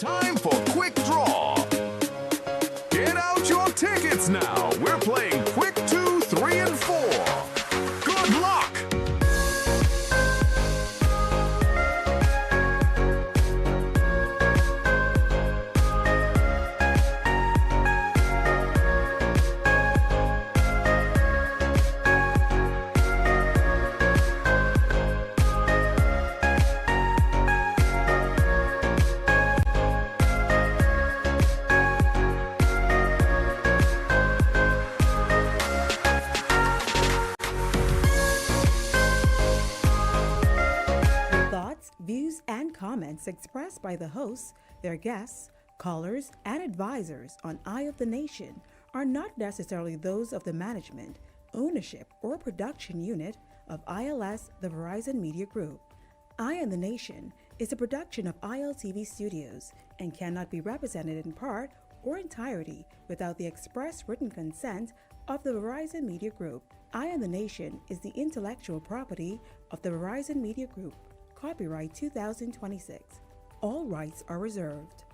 time for Quick Draw. Get out your tickets now. We're playing Quick 2, 3, and 4. Good luck! Views and comments expressed by the hosts, their guests, callers, and advisors on Eye of the Nation are not necessarily those of the management, ownership, or production unit of ILS, the Verizon Media Group. Eye of the Nation is a production of ILTV Studios and cannot be represented in part or entirety without the express written consent of the Verizon Media Group. Eye of the Nation is the intellectual property of the Verizon Media Group. Copyright 2026. All rights are reserved.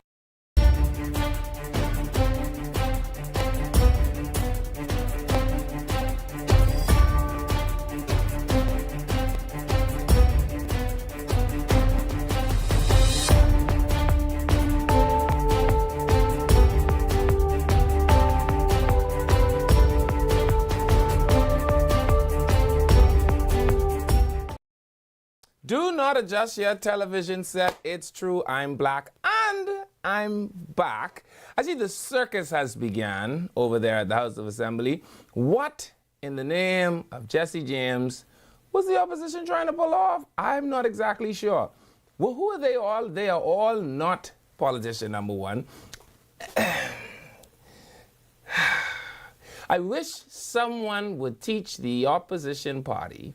Do not adjust your television set. It's true, I'm black and I'm back. I see the circus has begun over there at the House of Assembly. What in the name of Jesse James was the opposition trying to pull off? I'm not exactly sure. Well, who are they all? They are all not politician number one. I wish someone would teach the opposition party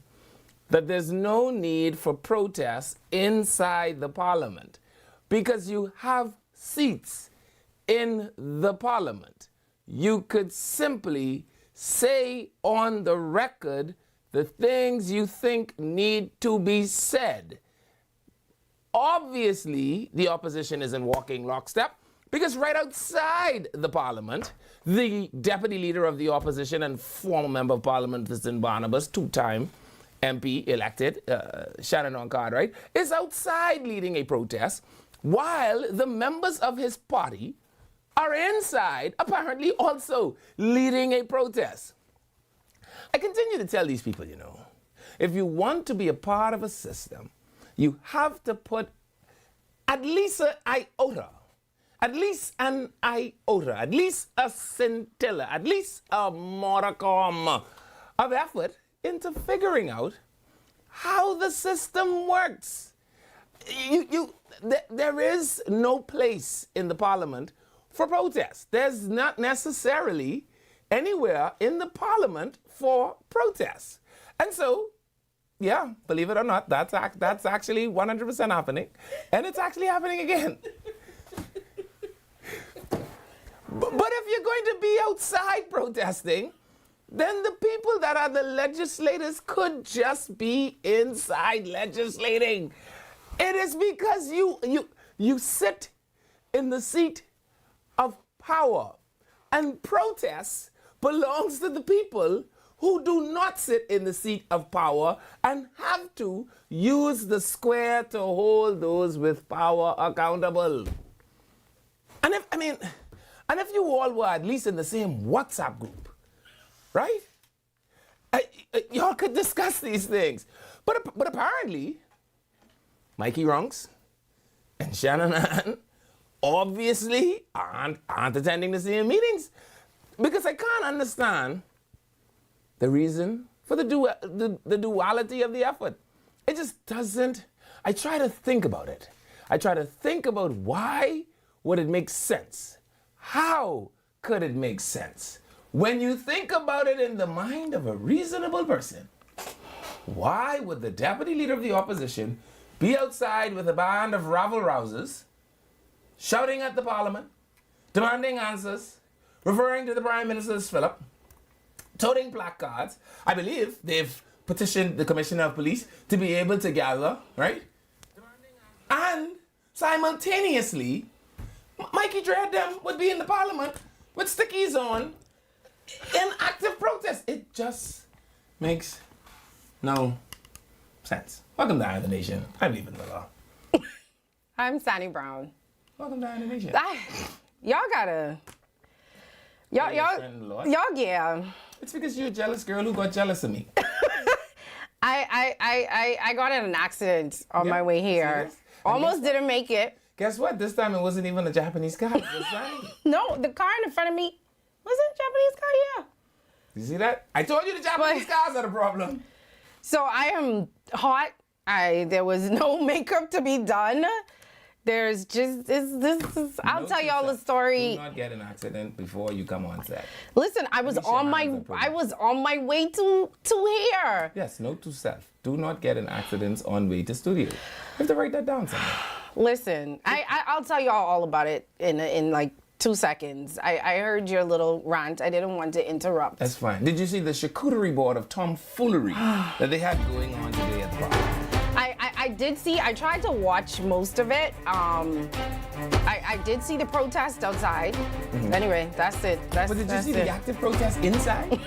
that there's no need for protests inside the parliament because you have seats in the parliament. You could simply say on the record the things you think need to be said. Obviously, the opposition isn't walking lockstep because right outside the parliament, the deputy leader of the opposition and former member of parliament, Vincent Barnabas, two-time MP elected, Shannon on Cartwright, is outside leading a protest, while the members of his party are inside, apparently also leading a protest. I continue to tell these people, if you want to be a part of a system, you have to put at least an iota, at least an iota, at least a scintilla, at least a modicum of effort into figuring out how the system works. There is no place in the parliament for protest. There's not necessarily anywhere in the parliament for protests. And so, yeah, believe it or not, that's actually 100% happening. And it's actually happening again. But if you're going to be outside protesting, then the people that are the legislators could just be inside legislating. It is because you sit in the seat of power, and protest belongs to the people who do not sit in the seat of power and have to use the square to hold those with power accountable. And if you all were at least in the same WhatsApp group, right? Y'all could discuss these things. But apparently, Mikey Runks and Shannon Ann obviously aren't attending the same meetings because I can't understand the reason for the duality of the effort. It just doesn't. I try to think about it. I try to think about why would it make sense? How could it make sense? When you think about it in the mind of a reasonable person, why would the deputy leader of the opposition be outside with a band of rabble-rousers, shouting at the parliament, demanding answers, referring to the Prime Minister as Philip, toting placards? I believe they've petitioned the Commissioner of Police to be able to gather, right? And simultaneously Mikey Dread them would be in the parliament with stickies on in active protest. It just makes no sense. Welcome to Eye of the Nation. I'm Even the Law. I'm Sandy Brown. Welcome to Eye of the Nation. Y'all gotta. Y'all, yeah. It's because you're a jealous girl who got jealous of me. I got in an accident on my way here. Serious? Almost didn't make it. Guess what? This time it wasn't even a Japanese car. It was Sunny. No, the car in front of me was it a Japanese car? Yeah. You see that? I told you the Japanese cars are the problem. So I am hot. There was no makeup to be done. There's just I'll tell y'all the story. Do not get an accident before you come on set. Listen, I was on my way to here. Yes, note to self. Do not get in accidents on way to studio. You have to write that down somewhere. Listen, I'll tell y'all all about it in like 2 seconds. I heard your little rant. I didn't want to interrupt. That's fine. Did you see the charcuterie board of tomfoolery that they had going on today at the bar? I did see. I tried to watch most of it. I did see the protest outside. Mm-hmm. Anyway, that's it. But did you see the active protest inside?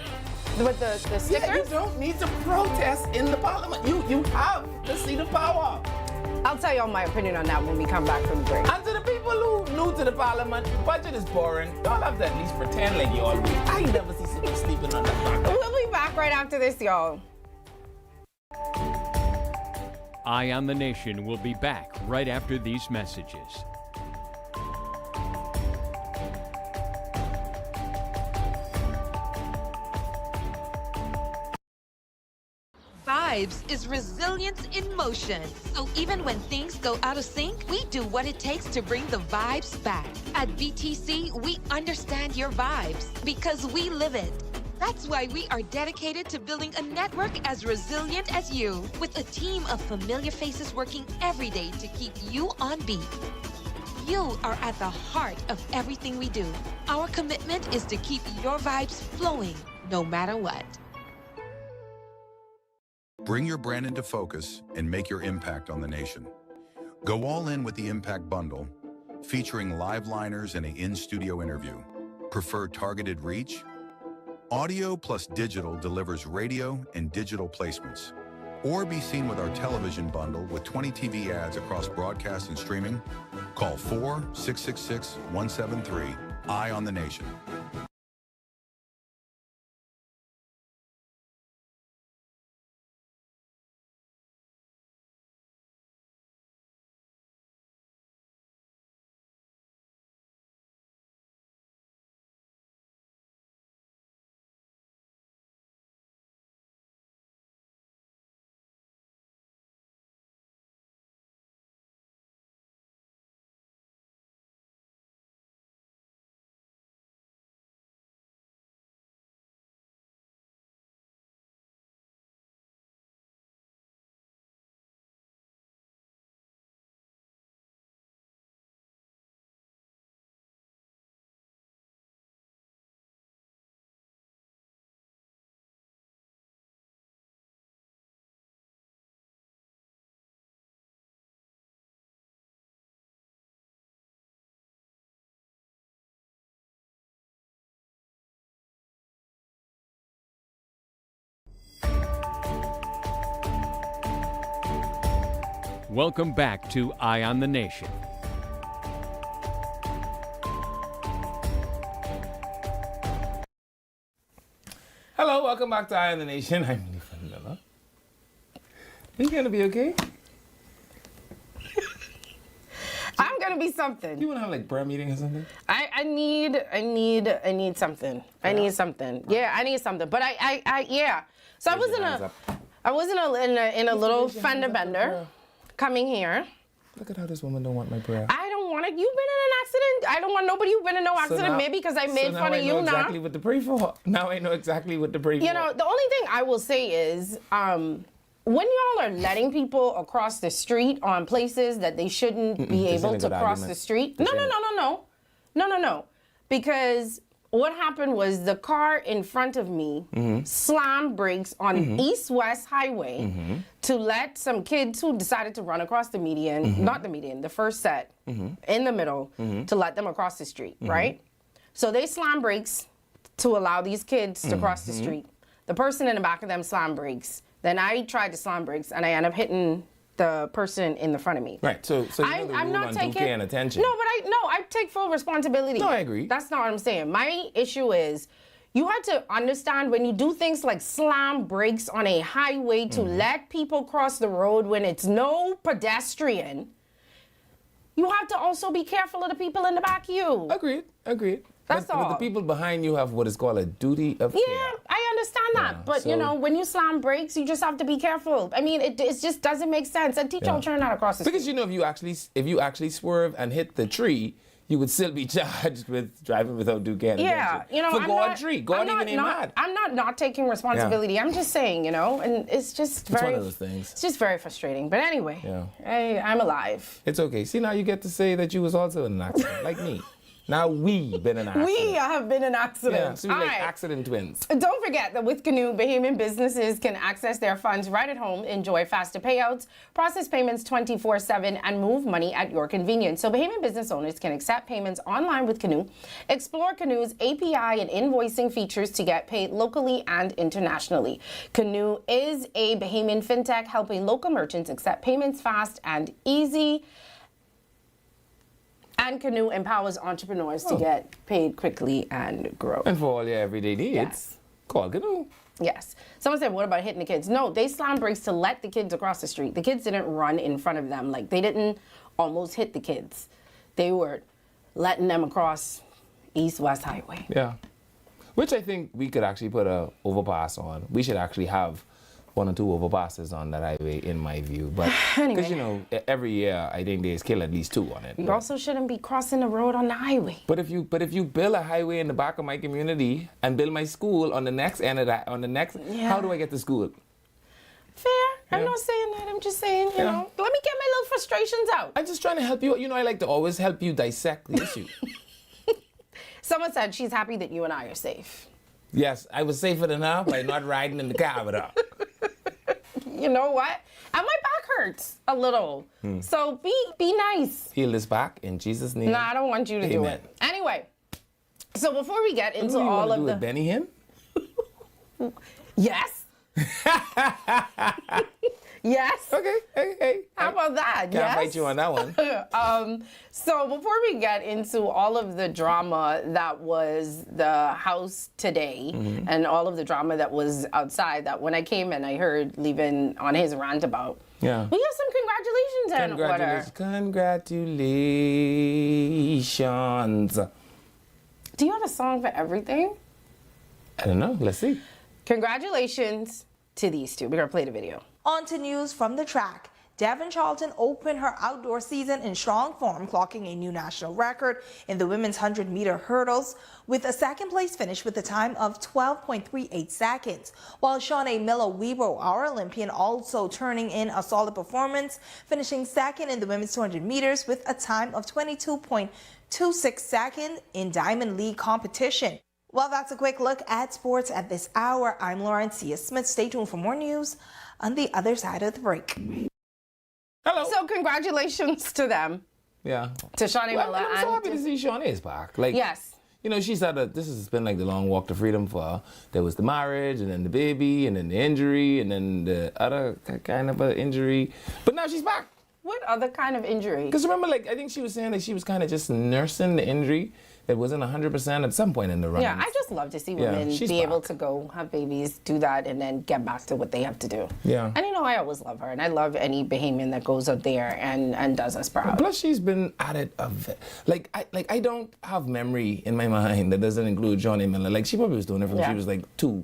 With the stickers? Yeah, you don't need to protest in the parliament. You have the seat of power. I'll tell y'all my opinion on that when we come back from the break. And to the people who new to the parliament, budget is boring. Y'all have to at least pretend like you all do. I never see someone sleeping on that dock. We'll be back right after this, y'all. Eye on the Nation will be back right after these messages. Vibes is resilience in motion. So even when things go out of sync, we do what it takes to bring the vibes back. At VTC, we understand your vibes because we live it. That's why we are dedicated to building a network as resilient as you, with a team of familiar faces working every day to keep you on beat. You are at the heart of everything we do. Our commitment is to keep your vibes flowing, no matter what. Bring your brand into focus and make your impact on the nation. Go all in with the Impact Bundle, featuring live liners and an in-studio interview. Prefer targeted reach? Audio plus digital delivers radio and digital placements. Or be seen with our television bundle with 20 TV ads across broadcast and streaming. Call 4-666-173, Eye on the Nation. Welcome back to Eye on the Nation. Hello, welcome back to Eye on the Nation. I'm Nathan Miller. Are you gonna be okay? I'm gonna be something. You wanna have like prayer meeting or something? I need something. I need something. Yeah, I need something. But yeah. So I was in a little fender bender coming here. Look at how this woman don't want my prayer. I don't want it. You've been in an accident. I don't want nobody who's been in no accident. now- Maybe because I made fun of you now. I know now. exactly what to pray for. Now I know exactly what to pray for. You know, the only thing I will say is, when y'all are letting people across the street on places that they shouldn't be able to cross the street. No. Because what happened was the car in front of me slammed brakes on East-West Highway to let some kids who decided to run across the median, not the median, the first set, in the middle, to let them across the street, right? So they slammed brakes to allow these kids to cross the street. The person in the back of them slammed brakes. Then I tried to slam brakes, and I ended up hitting the person in the front of me. Right. So you know the I'm rule not on taking Duque and attention. No, but I take full responsibility. No, I agree. That's not what I'm saying. My issue is you have to understand when you do things like slam brakes on a highway to let people cross the road when it's no pedestrian, you have to also be careful of the people in the back of you. Agreed. That's but all. the people behind you have what is called a duty of care. Yeah, I understand that. But, you know, when you slam brakes, you just have to be careful. I mean, it just doesn't make sense. And teach your children how to cross the street. Because, you know, if you actually swerve and hit the tree, you would still be charged with driving without due care. Yeah, you know, for God tree. God even ain't mad. I'm not taking responsibility. I'm just saying, you know, and it's just very. It's one of those things. It's just very frustrating. But anyway, I'm alive. It's okay. See, now you get to say that you was also in an accident, like me. Now we been in an accident. We have been in accidents. Yeah, so we're like accident twins. Don't forget that with Canoe, Bahamian businesses can access their funds right at home, enjoy faster payouts, process payments 24/7, and move money at your convenience. So Bahamian business owners can accept payments online with Canoe, explore Canoe's API and invoicing features to get paid locally and internationally. Canoe is a Bahamian fintech helping local merchants accept payments fast and easy. And Canoe empowers entrepreneurs to get paid quickly and grow. And for all your everyday needs, call Canoe. Yes. Someone said, what about hitting the kids? No, they slammed brakes to let the kids across the street. The kids didn't run in front of them. Like, they didn't almost hit the kids. They were letting them across East-West Highway. Yeah. Which I think we could actually put a overpass on. We should actually have 1 or 2 overpasses on that highway, in my view. But because you know, every year I think there's kill at least 2 on it. You also shouldn't be crossing the road on the highway. But if you build a highway in the back of my community and build my school on the next end of that, how do I get to school? Fair. I'm not saying that. I'm just saying, you know, let me get my little frustrations out. I'm just trying to help you. You know, I like to always help you dissect the issue. Someone said she's happy that you and I are safe. Yes, I was safer than her by not riding in the car with her. You know what? And my back hurts a little. So be nice. Heal this back in Jesus' name. No, I don't want you to do it. Anyway, so before we get into all of the Benny Hinn? Yes. Yes. Okay. Hey. How about that? Can't fight you on that one. So before we get into all of the drama that was the house today and all of the drama that was outside, that when I came in, I heard leaving on his rant about. Yeah. We have some congratulations in order. Congratulations. Do you have a song for everything? I don't know. Let's see. Congratulations to these two. We're going to play the video. On to news from the track. Devon Charlton opened her outdoor season in strong form, clocking a new national record in the women's 100-meter hurdles with a second-place finish with a time of 12.38 seconds. While Shawnee Miller-Weber, our Olympian, also turning in a solid performance, finishing second in the women's 200 meters with a time of 22.26 seconds in Diamond League competition. Well, that's a quick look at sports at this hour. I'm Laurencia Smith. Stay tuned for more news on the other side of the break. Hello. So congratulations to them. Yeah. To Shawnee Miller. I'm so happy to see Shawnee's back. Like, yes. You know, she's had this has been like the long walk to freedom for her. There was the marriage, and then the baby, and then the injury, and then the other kind of an injury. But now she's back. What other kind of injury? Because remember, like, I think she was saying that she was kind of just nursing the injury. It wasn't 100% at some point in the run. Yeah, I just love to see women be able to go have babies, do that, and then get back to what they have to do. Yeah. And you know, I always love her, and I love any Bahamian that goes out there and does us proud. Plus, she's been at it I don't have memory in my mind that doesn't include Shawnee Miller. Like, she probably was doing it from she was like 2.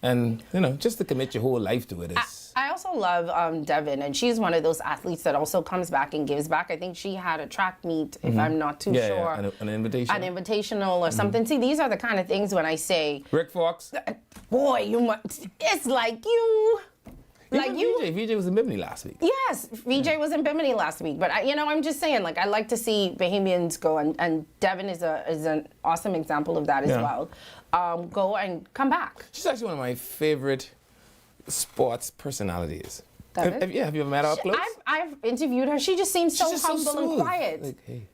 And, you know, just to commit your whole life to it is... I also love Devon, and she's one of those athletes that also comes back and gives back. I think she had a track meet, if I'm not too sure. Yeah, an invitation. An invitational or something. See, these are the kind of things when I say... Rick Fox. Boy, it's like you... Like VJ was in Bimini last week. Yes, VJ was in Bimini last week, but I'm just saying, like, I like to see Bahamians go, and Devin is an awesome example of that as well. Go and come back. She's actually one of my favorite sports personalities. Devin? Have you ever met her up close? I've interviewed her. She just seems so humble and quiet. Like, hey,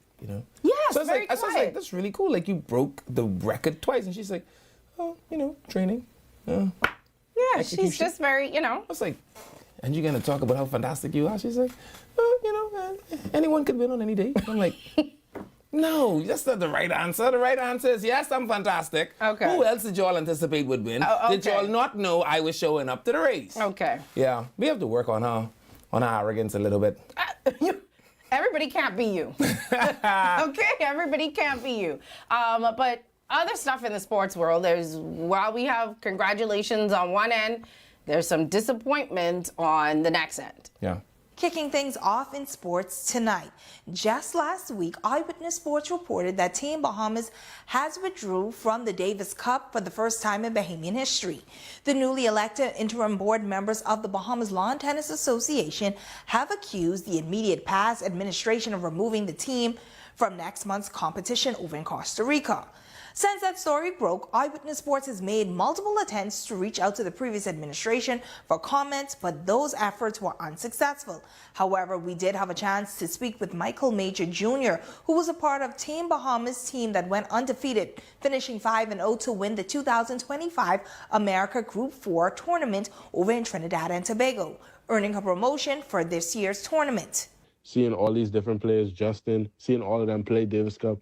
Yes, so very quiet. I was like, that's really cool. Like, you broke the record twice, and she's like, oh, training. Yeah, she's just very, I was like, and you're gonna talk about how fantastic you are? She's like, oh, anyone could win on any day. I'm like, no, that's not the right answer. The right answer is yes, I'm fantastic. Okay. Who else did y'all anticipate would win? Okay. Did y'all not know I was showing up to the race? Okay. Yeah, we have to work on her arrogance a little bit. Everybody can't be you. Okay, everybody can't be you. But other stuff in the sports world, while we have congratulations on one end, there's some disappointment on the next end. Yeah. Kicking things off in sports tonight. Just last week, Eyewitness Sports reported that Team Bahamas has withdrew from the Davis Cup for the first time in Bahamian history. The newly elected interim board members of the Bahamas Lawn Tennis Association have accused the immediate past administration of removing the team from next month's competition over in Costa Rica. Since that story broke, Eyewitness Sports has made multiple attempts to reach out to the previous administration for comments, but those efforts were unsuccessful. However, we did have a chance to speak with Michael Major Jr., who was a part of Team Bahamas' team that went undefeated, finishing 5-0 to win the 2025 America Group 4 tournament over in Trinidad and Tobago, earning a promotion for this year's tournament. Seeing all these different players, Justin, seeing all of them play Davis Cup,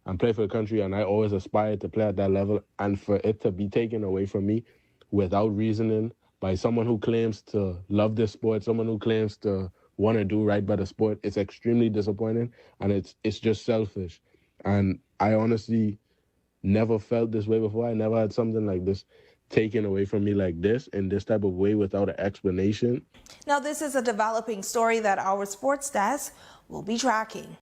and play for the country, and I always aspired to play at that level, and for it to be taken away from me without reasoning by someone who claims to love this sport, someone who claims to want to do right by the sport, it's extremely disappointing, and it's just selfish. And I honestly never felt this way before. I never had something like this taken away from me like this in this type of way without an explanation. Now, this is a developing story that our sports desk will be tracking.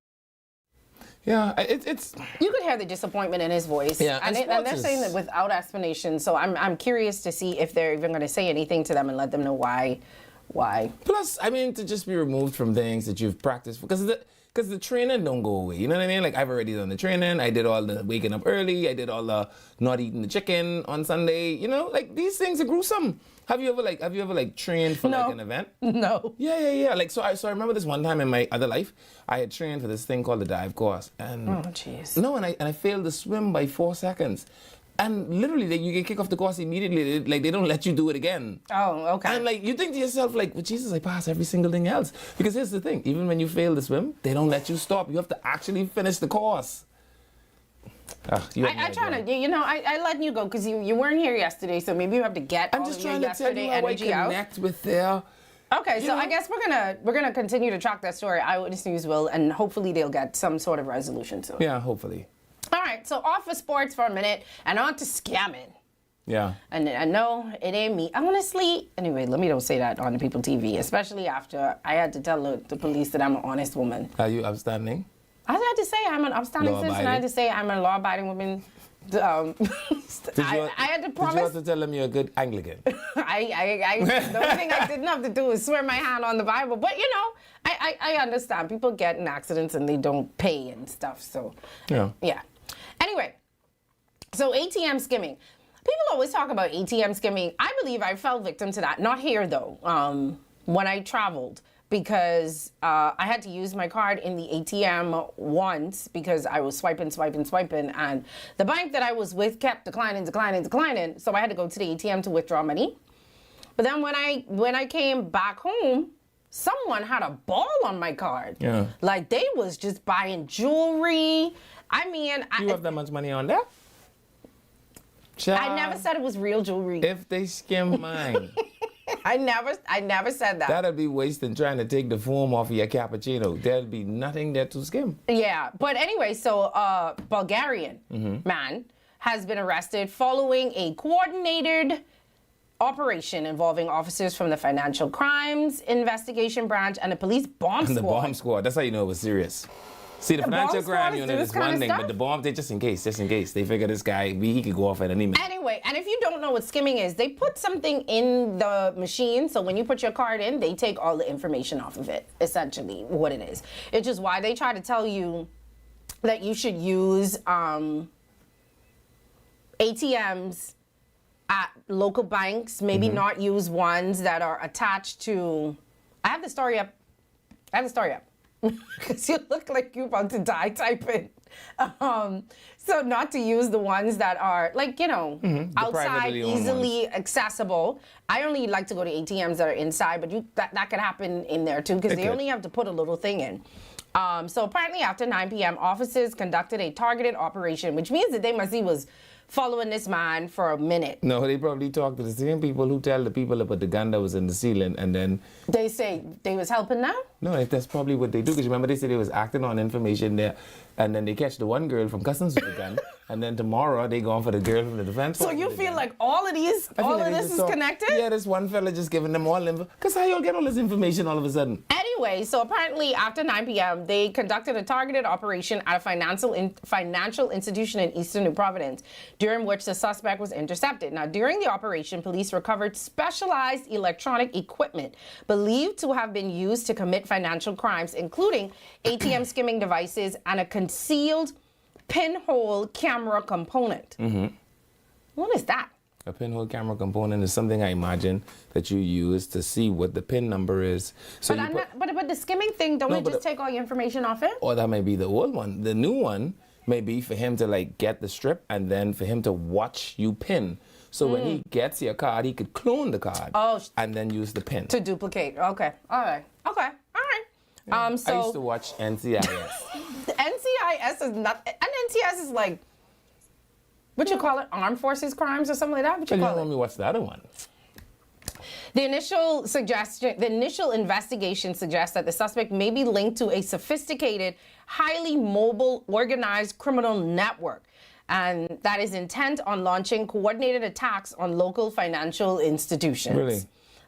Yeah, it's. You could hear the disappointment in his voice. Yeah, and they're saying that without explanation. So I'm curious to see if they're even going to say anything to them and let them know why. Plus, I mean, to just be removed from things that you've practiced, because the training don't go away. You know what I mean? Like, I've already done the training. I did all the waking up early. I did all the not eating the chicken on Sunday. Like, these things are gruesome. Have you ever trained for like an event? No. Yeah. Like, so I remember this one time in my other life, I had trained for this thing called the dive course, and oh jeez. No, and I failed to swim by 4 seconds, and literally you get kicked off the course immediately. They don't let you do it again. Oh, okay. And like you think to yourself, like, well, Jesus, I pass every single thing else. Because here's the thing: even when you fail to swim, they don't let you stop. You have to actually finish the course. I let you go because you weren't here yesterday, so maybe you have to get I'm all just of your trying to tell yesterday you how I energy out. connect with their. Okay, so I guess we're gonna continue to track that story. Eyewitness News will, and hopefully they'll get some sort of resolution to it. Yeah, hopefully. All right, so off of sports for a minute and on to scamming. Yeah. And I know it ain't me. Honestly, anyway, let me don't say that on People TV, especially after I had to tell the police that I'm an honest woman. Are you upstanding? I had to say I'm an upstanding citizen. I had to say I'm a law-abiding woman. I had to promise. Did you have to tell them you're a good Anglican? The only thing I didn't have to do is swear my hand on the Bible. But, I understand. People get in accidents and they don't pay and stuff. So, yeah. Anyway, so ATM skimming. People always talk about ATM skimming. I believe I fell victim to that. Not here, though, when I traveled. Because I had to use my card in the ATM once because I was swiping, and the bank that I was with kept declining. So I had to go to the ATM to withdraw money. But then when I came back home, someone had a ball on my card. Yeah. Like they was just buying jewelry. I mean, you have that much money on that? I never said it was real jewelry. If they skim mine. I never said that. That'd be wasting trying to take the foam off of your cappuccino. There'd be nothing there to skim. Yeah, but anyway, so Bulgarian man has been arrested following a coordinated operation involving officers from the Financial Crimes Investigation Branch and the Police Bomb Squad. The Bomb Squad. That's how you know it was serious. See, the financial bomb crime squads unit do is this kind one of thing, stuff? but the bomb, they just in case. They figure this guy, he could go off at any minute. Anyway, and if you don't know what skimming is, they put something in the machine. So when you put your card in, they take all the information off of it, essentially, what it is. It's just why they try to tell you that you should use ATMs at local banks, maybe not use ones that are attached to. I have the story up. Because you look like you're about to die typing. So not to use the ones that are like, outside, privately owned easily accessible. I only like to go to ATMs that are inside, but that could happen in there too, because they only have to put a little thing in. So apparently after 9 p.m., officers conducted a targeted operation, which means that they must see was following this man for a minute. No, they probably talked to the same people who tell the people about the gun that was in the ceiling, and then They say they was helping them? no, that's probably what they do. Because remember, they said they was acting on information there, and then they catch the one girl from customs with the gun, and then tomorrow they going for the girl from the defense. So force you with the feel gun. like all of these, I feel all like of they this just is talk- connected? Yeah, this one fella just giving them all info. Because how y'all get all this information all of a sudden? Anyway, so apparently after 9 p.m., they conducted a targeted operation at a financial institution in Eastern New Providence, during which the suspect was intercepted. Now, during the operation, police recovered specialized electronic equipment believed to have been used to commit financial crimes, including ATM skimming devices and a concealed pinhole camera component. What is that? A pinhole camera component is something I imagine that you use to see what the pin number is. So But the skimming thing, don't No, it but just take all your information off it? or that may be the old one. The new one may be for him to like get the strip and then for him to watch you pin. So when he gets your card, he could clone the card and then use the pin. To duplicate. Okay. All right. Okay. All right. So I used to watch NCIS. NCIS is not. And NCIS is like, what you call it? Armed Forces crimes or something like that? What you Tell you call want it? me watch the other one. The initial investigation suggests that the suspect may be linked to a sophisticated, highly mobile, organized criminal network, and that is intent on launching coordinated attacks on local financial institutions. Really?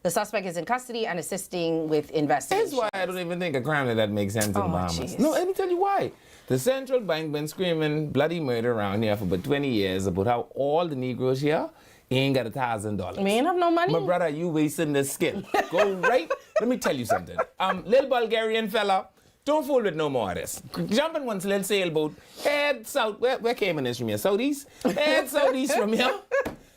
The suspect is in custody and assisting with investigations. That's why I don't even think a crime like that makes sense in the Bahamas. jeez. No, let me tell you why. The central bank been screaming bloody murder around here for about 20 years about how all the Negroes here ain't got $1,000. We ain't have no money. My brother, you wasting this skill. Go right. Let me tell you something. Little Bulgarian fella, don't fool with no more of this. Jump in one little sailboat, head south. Where Cayman is from here? Southeast? Head southeast from here.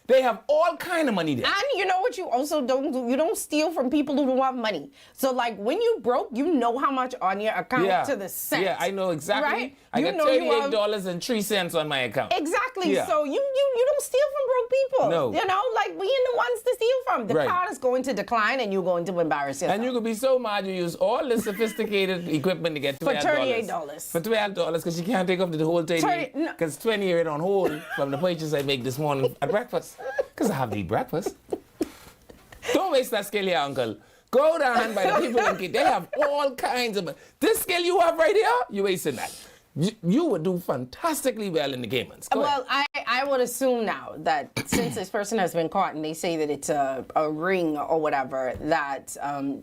They have all kind of money there. And you know what you also don't do? You don't steal from people who don't have money. So like when you broke, you know how much on your account to the cent. Yeah, I know exactly. Right? I got $38.03 on my account. Exactly. Yeah. So you don't steal from broke people. No. You know, like we ain't the ones to steal from. The Right. card is going to decline and you're going to embarrass yourself. And you could be so mad you use all this sophisticated equipment to get $12. For $38. For $12 because you can't take off the whole thing. No. Because 20 are on hold from the purchase I make this morning at breakfast. Because I have to eat breakfast. Don't waste that skill here, uncle. Go down by the people in Kid. They have all kinds of... This skill you have right here, you wasting that. You would do fantastically well in the Caymans. Go ahead. Well, I would assume now that since this person has been caught and they say that it's a ring or whatever, that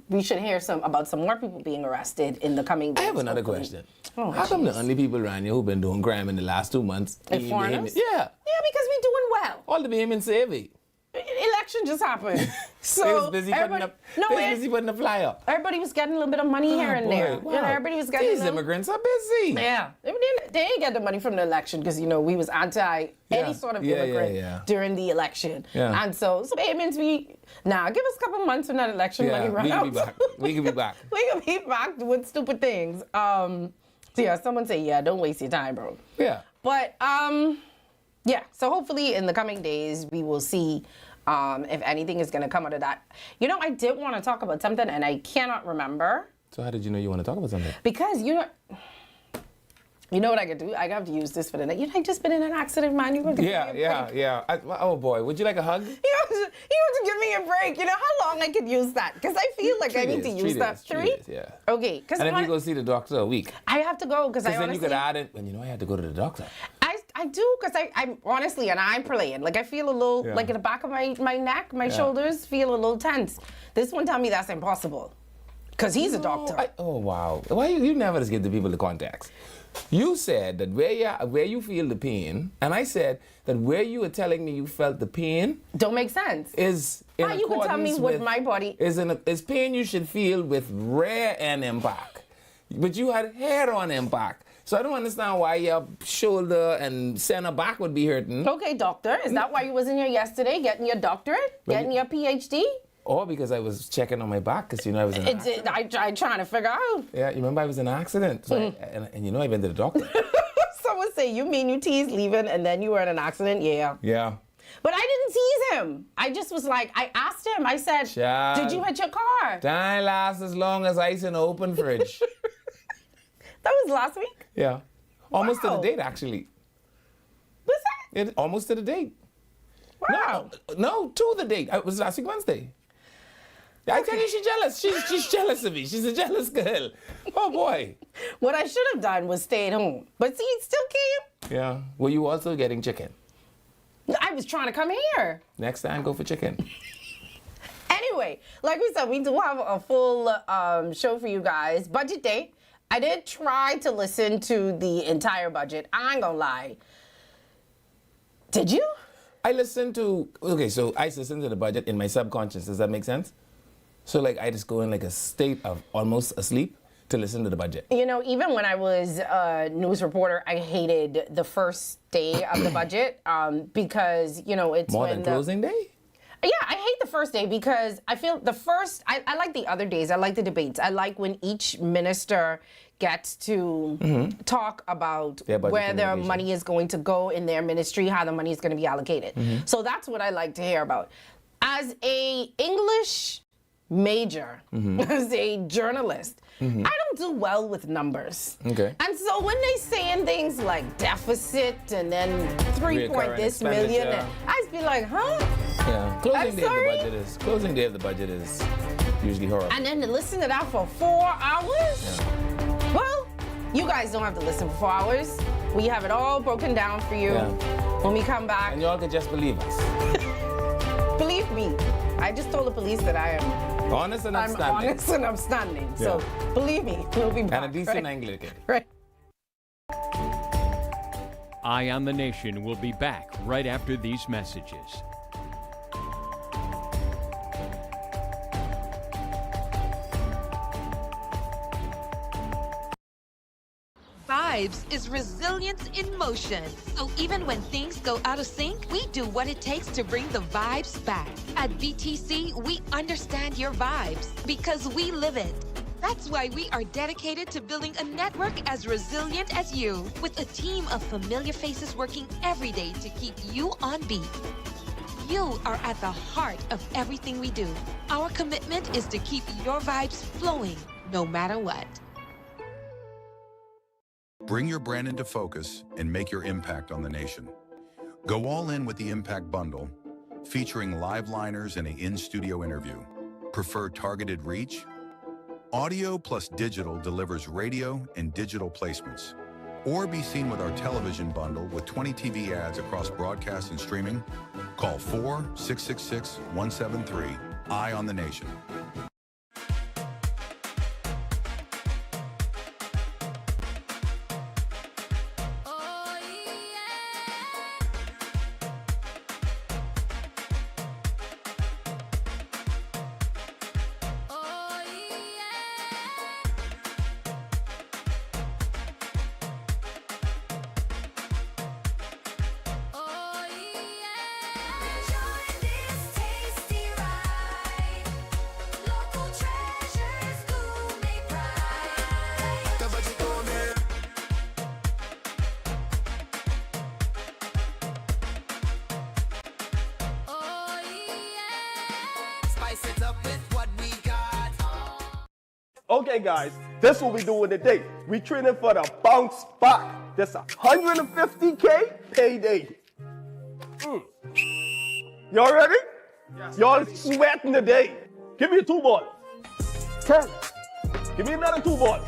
we should hear about some more people being arrested in the coming days. I have another hopefully. question. Oh, How come the only people around here who've been doing crime in the last 2 months? And foreigners? Yeah. Yeah, because we're doing well. All the Bahamian savvy. Election just happened. They So was busy putting a flyer up. everybody was getting a little bit of money here and boy, there. wow. You know, everybody was getting These immigrants are busy. Yeah, they didn't get the money from the election because we was anti any sort of immigrant during the election, and so it means give us a couple months when that election money run out. We can be back. We can be back doing stupid things. So yeah, someone say don't waste your time, bro. Yeah. But yeah, so hopefully in the coming days we will see if anything is going to come out of that. You know, I did want to talk about something and I cannot remember. So how did you know you want to talk about something? Because you know what I could do? I have to use this for the night. I just been in an accident, man. You want to give me a break? Oh boy, would you like a hug? You have to give me a break. You know how long I could use that? Because I feel like I need to use that. 3 days, yeah. Okay. And if you go see the doctor a week. I have to go because I honestly... then you could add it, and I had to go to the doctor. I do because I'm honestly, and I'm playing. Like I feel a little, like in the back of my neck, my shoulders feel a little tense. This one tell me that's impossible. Because he's a doctor. Oh, wow. Why you never just give the people the context? You said that where you feel the pain, and I said that where you were telling me you felt the pain don't make sense. Is in how you can tell me what my body is pain you should feel with rare end impact, but you had head-on impact. So I don't understand why your shoulder and center back would be hurting. Okay, doctor, is that why you wasn't here yesterday getting your doctorate, getting your PhD? Or because I was checking on my back, because I was in an accident. I tried trying to figure out. Yeah, you remember I was in an accident, so and I've been to the doctor. Someone say, you mean you teased leaving and then you were in an accident? Yeah. Yeah. But I didn't tease him. I just was like, I asked him, I said, Child, did you hit your car? That lasts as long as ice in an open fridge. That was last week? Yeah. Almost to the date, actually. What's that? Almost to the date. Wow. No, to the date. It was last week Wednesday. I tell you, she's jealous. She's jealous of me. She's a jealous girl. Oh, boy. What I should have done was stay at home. But see, it still came. Yeah. Were you also getting chicken? I was trying to come here. Next time, go for chicken. Anyway, like we said, we do have a full show for you guys. Budget day. I did try to listen to the entire budget. I ain't gonna lie. Did you? I listened to, so I listened to the budget in my subconscious. Does that make sense? So like I just go in like a state of almost asleep to listen to the budget. You know, even when I was a news reporter, I hated the first day of the budget because, you know, it's more when than closing day? Yeah, I hate the first day because I feel the first, I like the other days. I like the debates. I like when each minister gets to talk about where their money is going to go in their ministry, how the money is going to be allocated. So that's what I like to hear about. As a English major, as a journalist, I don't do well with numbers. Okay. And so when they saying things like deficit and then 3 point this million, and I just be like, huh? Yeah. Closing day of the budget is usually horrible. And then to listen to that for 4 hours? Yeah. Well, you guys don't have to listen for 4 hours. We have it all broken down for you when we come back. And y'all can just believe us. Believe me. I just told the police that I am honest and upstanding. I'm honest and upstanding. So believe me, we'll be back. And a decent Anglican. Right. Eye on the Nation will be back right after these messages. Vibes is resilience in motion. So even when things go out of sync, we do what it takes to bring the vibes back. At VTC, we understand your vibes because we live it. That's why we are dedicated to building a network as resilient as you, with a team of familiar faces working every day to keep you on beat. You are at the heart of everything we do. Our commitment is to keep your vibes flowing, no matter what. Bring your brand into focus and make your impact on the nation. Go all in with the Impact Bundle, featuring live liners and an in-studio interview. Prefer targeted reach? Audio plus digital delivers radio and digital placements. Or be seen with our television bundle with 20 TV ads across broadcast and streaming. Call 4-666-173. Eye on the Nation. Okay guys, this is what we doing today. We training for the bounce back. This a 150K payday. Y'all ready? Yes. Y'all sweating today. Give me a 2 ball. 10. Give me another 2 ball.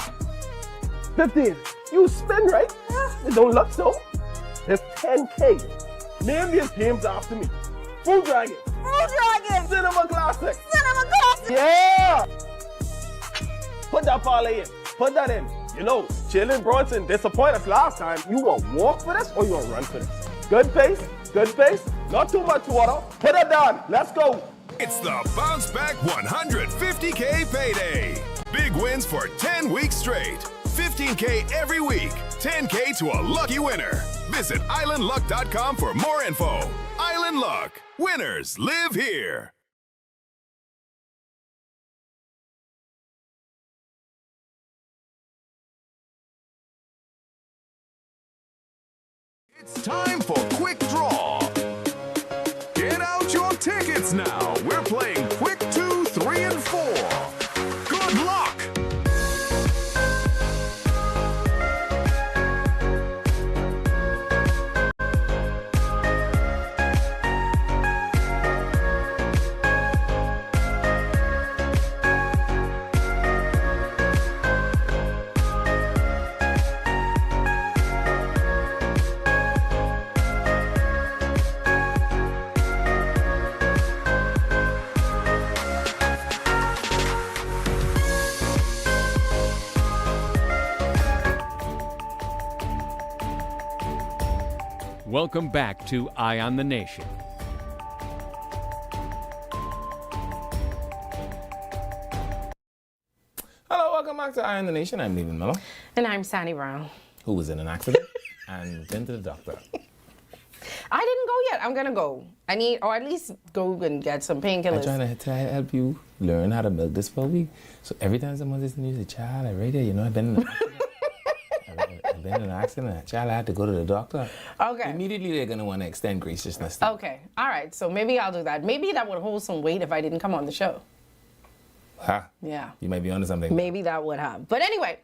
15. You spin, right? It don't look so. It's 10K. Name these games after me. Food Dragon. Food Dragon. Cinema Classic. Cinema Classic. Yeah. Put that parlay in. Put that in. You know, Jalen Brunson disappointed us last time. You want to walk for this or you want to run for this? Good pace, good pace. Not too much water. Put it down. Let's go. It's the Bounce Back 150K payday. Big wins for 10 weeks straight. 15K every week. 10K to a lucky winner. Visit islandluck.com for more info. Island Luck. Winners live here. It's time for Quick Draw. Get out your tickets now. We're playing Quick 2, 3, and 4. Good luck. Welcome back to Eye on the Nation. Hello, welcome back to Eye on the Nation. I'm Leland Miller, And I'm Sandy Brown. who was in an accident and been to the doctor. I didn't go yet. I'm gonna go. I need, or at least go and get some I'm painkillers. trying to help you learn how to milk this for a week. So every time someone listens to you, say, child, I right there, you know, I've been in an accident. I've been in an accident. Child, I had to go to the doctor. Okay. Immediately, they're going to want to extend graciousness. Okay. All right. So maybe I'll do that. Maybe that would hold some weight if I didn't come on the show. Huh? Yeah. You might be onto something. Maybe that would have. But anyway,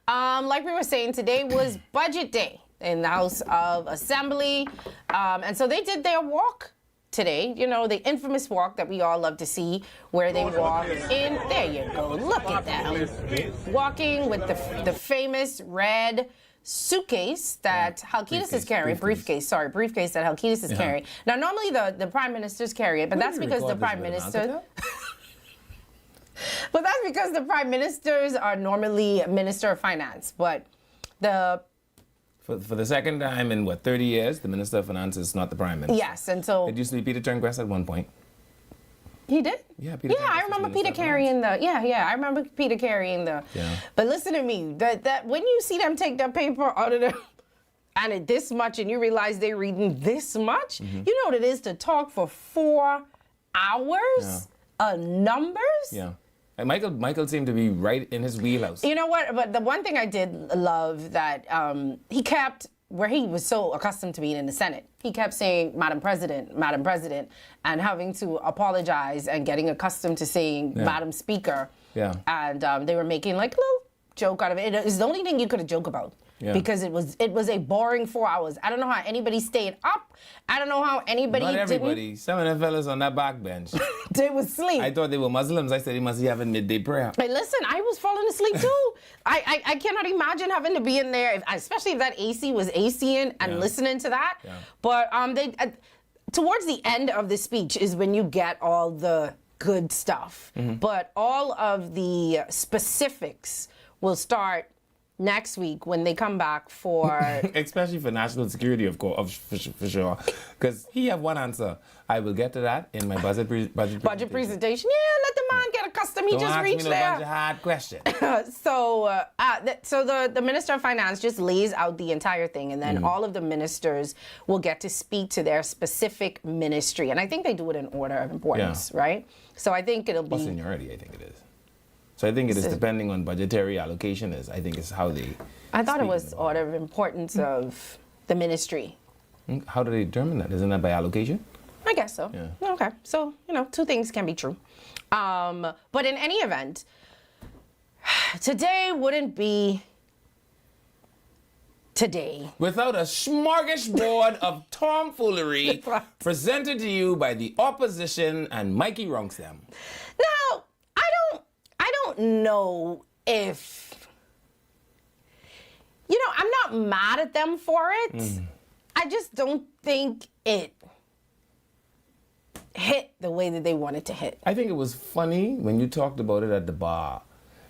like we were saying, today was budget day in the House of Assembly. And so they did their walk today, you know, the infamous walk that we all love to see, where they walk in. There you go. Look at that. Walking with the famous red suitcase that Halkitis is carrying. Briefcase that Halkitis is carrying. Now, normally the prime ministers carry it, but that's because the prime minister. But that's because the prime ministers are normally Minister of Finance. But the For the second time in, 30 years, the Minister of Finance is not the Prime Minister. yes, and so It used to be Peter Turnquest at one point. he did. Yeah, Peter Yeah, Turnquest I was remember Minister Peter of carrying the. Yeah, I remember Peter carrying the. Yeah. But listen to me, that when you see them take that paper out of the. And it this much, and you realize they're reading this much, you know what it is to talk for 4 hours numbers. Yeah. And Michael seemed to be right in his wheelhouse. You know what? But the one thing I did love that he kept, where he was so accustomed to being in the Senate, he kept saying, Madam President, and having to apologize and getting accustomed to saying Madam Speaker. Yeah. And they were making like a little joke out of it. It's the only thing you could have joked about. Yeah. Because it was a boring 4 hours. I don't know how anybody stayed up. I don't know how anybody Not everybody. didn't. Some of them fellas on that back bench. They was asleep. I thought they were Muslims. I said they must be having midday prayer. Hey, listen, I was falling asleep too. I cannot imagine having to be in there, especially if that AC was ACing and listening to that. Yeah. But they towards the end of the speech is when you get all the good stuff. But all of the specifics will start next week when they come back for Especially for national security, of course, for sure. Because he have one answer. I will get to that in my budget presentation. Yeah, let the man get accustomed. He Don't just ask reached me no there. bunch of hard questions. So the Minister of Finance just lays out the entire thing, and then all of the ministers will get to speak to their specific ministry. And I think they do it in order of importance, right? So I think it'll be... Or seniority, I think it is. So I think it is depending on budgetary allocation I think is how they... I thought it speak was in the order of importance of the ministry. How do they determine that? Isn't that by allocation? I guess so. Yeah. Okay. So, two things can be true. But in any event, today wouldn't be today Without a smorgasbord of tomfoolery presented to you by the opposition and Mikey Ronkstem. Now, I don't know if, I'm not mad at them for it. I just don't think it hit the way that they wanted to hit. I think it was funny when you talked about it at the bar.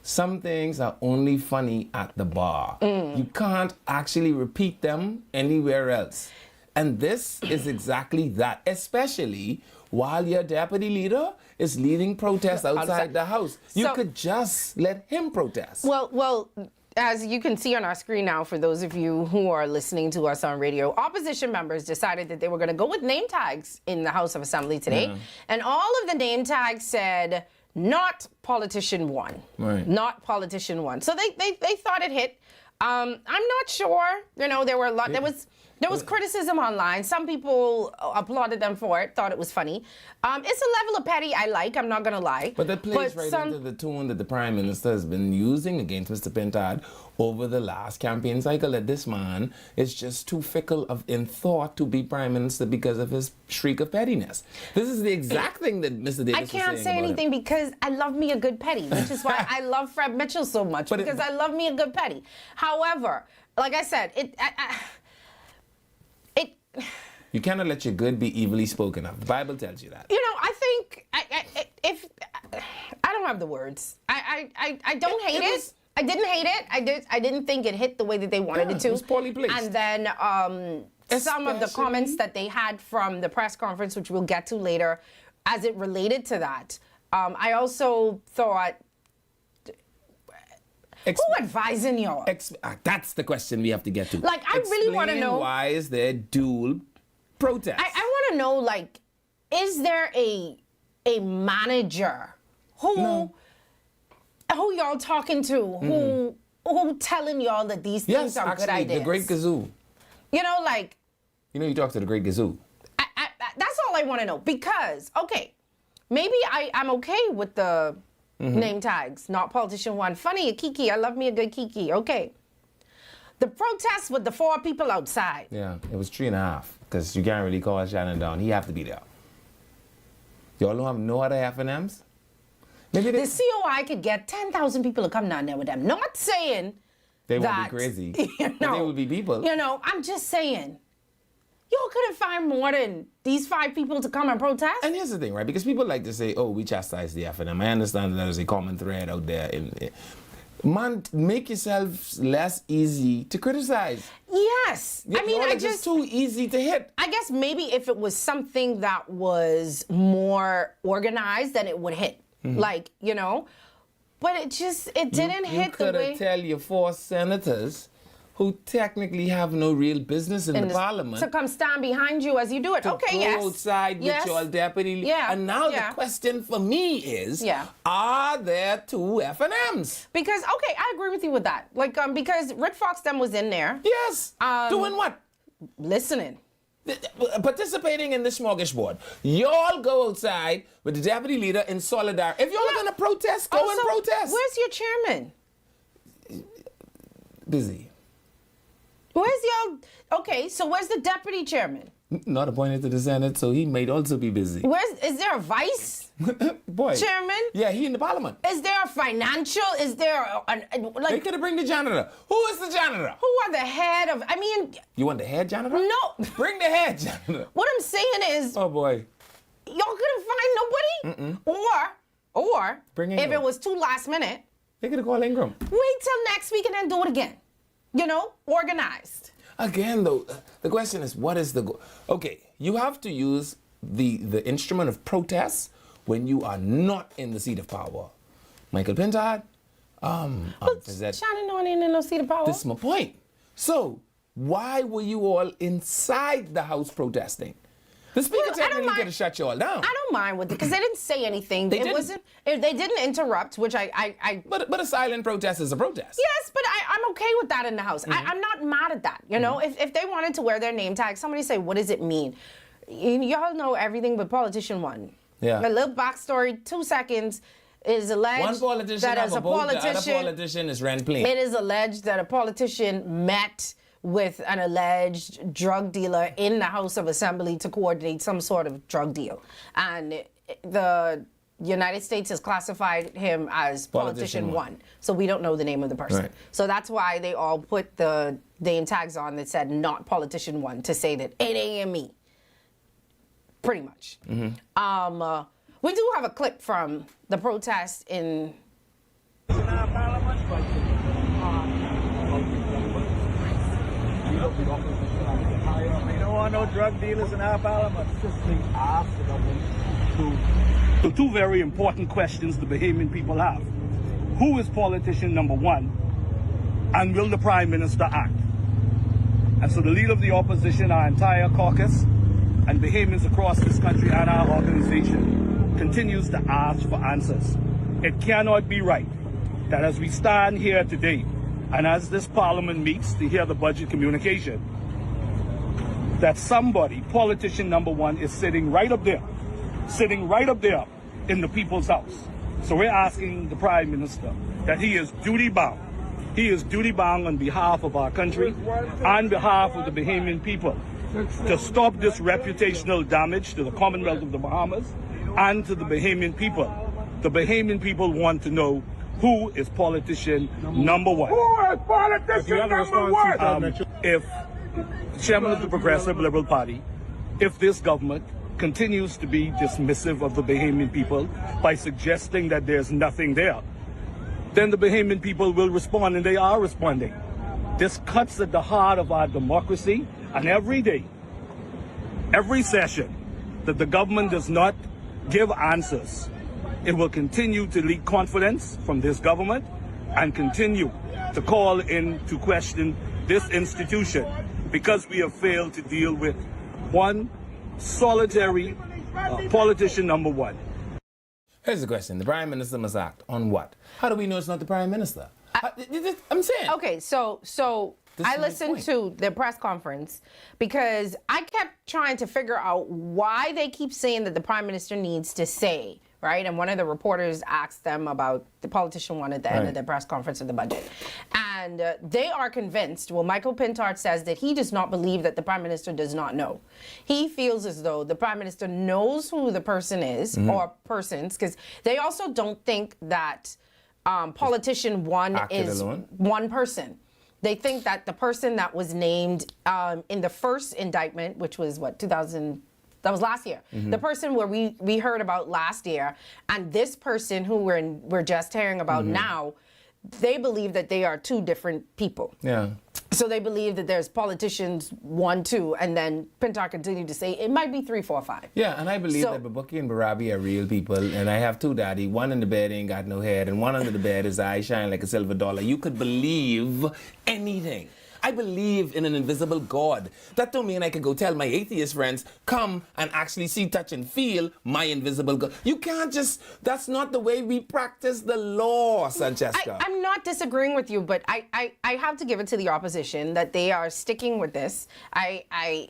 some things are only funny at the bar. You can't actually repeat them anywhere else. And this is exactly that, especially while your deputy leader is leading protests outside the House. You could just let him protest. Well, as you can see on our screen now, for those of you who are listening to us on radio, opposition members decided that they were going to go with name tags in the House of Assembly today. And all of the name tags said, not politician one. Right. Not politician one. So they thought it hit. I'm not sure. You know, there were a lot. There was criticism online. Some people applauded them for it, thought it was funny. It's a level of petty I like, I'm not going to lie. But that plays into the tune that the Prime Minister has been using against Mr. Pintard over the last campaign cycle, that this man is just too fickle in thought to be Prime Minister because of his shriek of pettiness. This is the exact thing that Mr. Davis I can't say anything because I love me a good petty, which is why I love Fred Mitchell so much, because I love me a good petty. However, like I said, you cannot let your good be evilly spoken of. The Bible tells you that. You know, I think if I don't have the words. I don't hate it. I didn't hate it. I didn't think it hit the way that they wanted it to. It was poorly placed. And then some of the comments that they had from the press conference, which we'll get to later, as it related to that. I also thought, who advising y'all? That's the question we have to get to. Like, I really want to know. Why is there dual protest? I want to know, like, is there a manager who y'all talking to, who telling y'all that these things are good ideas? The Great Gazoo. You know, like. You know, you talk to the Great Gazoo. That's all I want to know. Because, okay, maybe I'm okay with the name tags, not politician one. Funny, a Kiki. I love me a good Kiki. Okay. The protest with the 4 people outside. Yeah, it was 3.5, because you can't really call Shannon down. He have to be there. Y'all don't have no other F&Ms? Maybe the COI could get 10,000 people to come down there with them. Not saying they that, won't be crazy. You know, but they will be people. You know, I'm just saying. Y'all couldn't find more than these 5 people to come and protest? And here's the thing, right? Because people like to say, oh, we chastise the F&M. I understand that there's a common thread out there. Man, make yourself less easy to criticize. Yes. I mean, it's just too easy to hit. I guess maybe if it was something that was more organized, then it would hit. Like, you know. But it didn't hit the way. You could tell your 4 senators who technically have no real business in the parliament to come stand behind you as you do it. Okay, yes. To go outside with your deputy. Yeah. And now the question for me is, are there 2 F&Ms? Because, okay, I agree with you with that. Like, because Rick Foxton was in there. Yes. Doing what? Listening. Participating in the smorgasbord. Y'all go outside with the deputy leader in solidarity. If y'all are going to protest, go and protest. Where's your chairman? Busy. Where's y'all? Okay, so where's the deputy chairman? Not appointed to the Senate, so he may also be busy. Is there a vice chairman? Yeah, he in the parliament. Is there a financial? Is there like? They could have bring the janitor. Who is the janitor? Who are the head of? I mean. You want the head janitor? No. Bring the head janitor. What I'm saying is. Oh boy. Y'all couldn't find nobody. Or bring if it was too last minute. They could have called Ingram. Wait till next week and then do it again. You know, organized. Again, though, the question is, what is the goal? Okay, you have to use the instrument of protest when you are not in the seat of power. Michael Pintard, Shannon ain't in no seat of power. This is my point. So, why were you all inside the House protesting? The speaker technically could have shut you all down. I don't mind with it because they didn't say anything. They didn't interrupt, which I. But a silent protest is a protest. Yes, but I'm okay with that in the House. I'm not mad at that. You know, if they wanted to wear their name tag, somebody say, what does it mean? Y'all know everything but politician one. Yeah. A little backstory, 2 seconds. It is alleged one politician that as a politician, the other politician is rent plain. It is alleged that a politician met with an alleged drug dealer in the House of Assembly to coordinate some sort of drug deal. And the United States has classified him as politician one. So we don't know the name of the person. Right. So that's why they all put the name tags on that said not politician one to say that it ain't me. Pretty much. We do have a clip from the protest in of the opposition and the entire... We don't want no drug dealers in our parliament. Consistently ask the government to two very important questions the Bahamian people have. Who is politician number one? And will the Prime Minister act? And so the leader of the opposition, our entire caucus, and Bahamians across this country and our organization continues to ask for answers. It cannot be right that as we stand here today and as this parliament meets to hear the budget communication, that somebody, politician number one, is sitting right up there in the people's house. So we're asking the Prime Minister that he is duty bound. He is duty bound on behalf of our country, on behalf of the Bahamian people, to stop this reputational damage to the Commonwealth of the Bahamas and to the Bahamian people. The Bahamian people want to know who is politician number one. Who is politician number one? If Chairman of the Progressive Liberal Party, if this government continues to be dismissive of the Bahamian people by suggesting that there's nothing there, then the Bahamian people will respond, and they are responding. This cuts at the heart of our democracy, and every day, every session that the government does not give answers, it will continue to leak confidence from this government and continue to call into question this institution because we have failed to deal with one solitary politician number one. Here's the question. The Prime Minister must act on what? How do we know it's not the Prime Minister? I'm saying. Okay, so I listened to the press conference because I kept trying to figure out why they keep saying that the Prime Minister needs to say, right? And one of the reporters asked them about the politician one at the end of the press conference of the budget. And they are convinced, well, Michael Pintard says that he does not believe that the Prime Minister does not know. He feels as though the Prime Minister knows who the person is or persons, because they also don't think that politician one is one person. They think that the person that was named in the first indictment, which was what, that was last year. The person where we heard about last year, and this person who we're just hearing about now, they believe that they are two different people. Yeah. So they believe that there's politicians 1, 2, and then Pintard continued to say it might be 3, 4, 5. Yeah, and I believe that Babuki and Barabi are real people, and I have two daddy. One in the bed ain't got no head, and one under the bed his eyes shine like a silver dollar. You could believe anything. I believe in an invisible God. That don't mean I can go tell my atheist friends, come and actually see, touch, and feel my invisible God. You can't just, that's not the way we practice the law, Francesca. I'm not disagreeing with you, but I have to give it to the opposition that they are sticking with this. I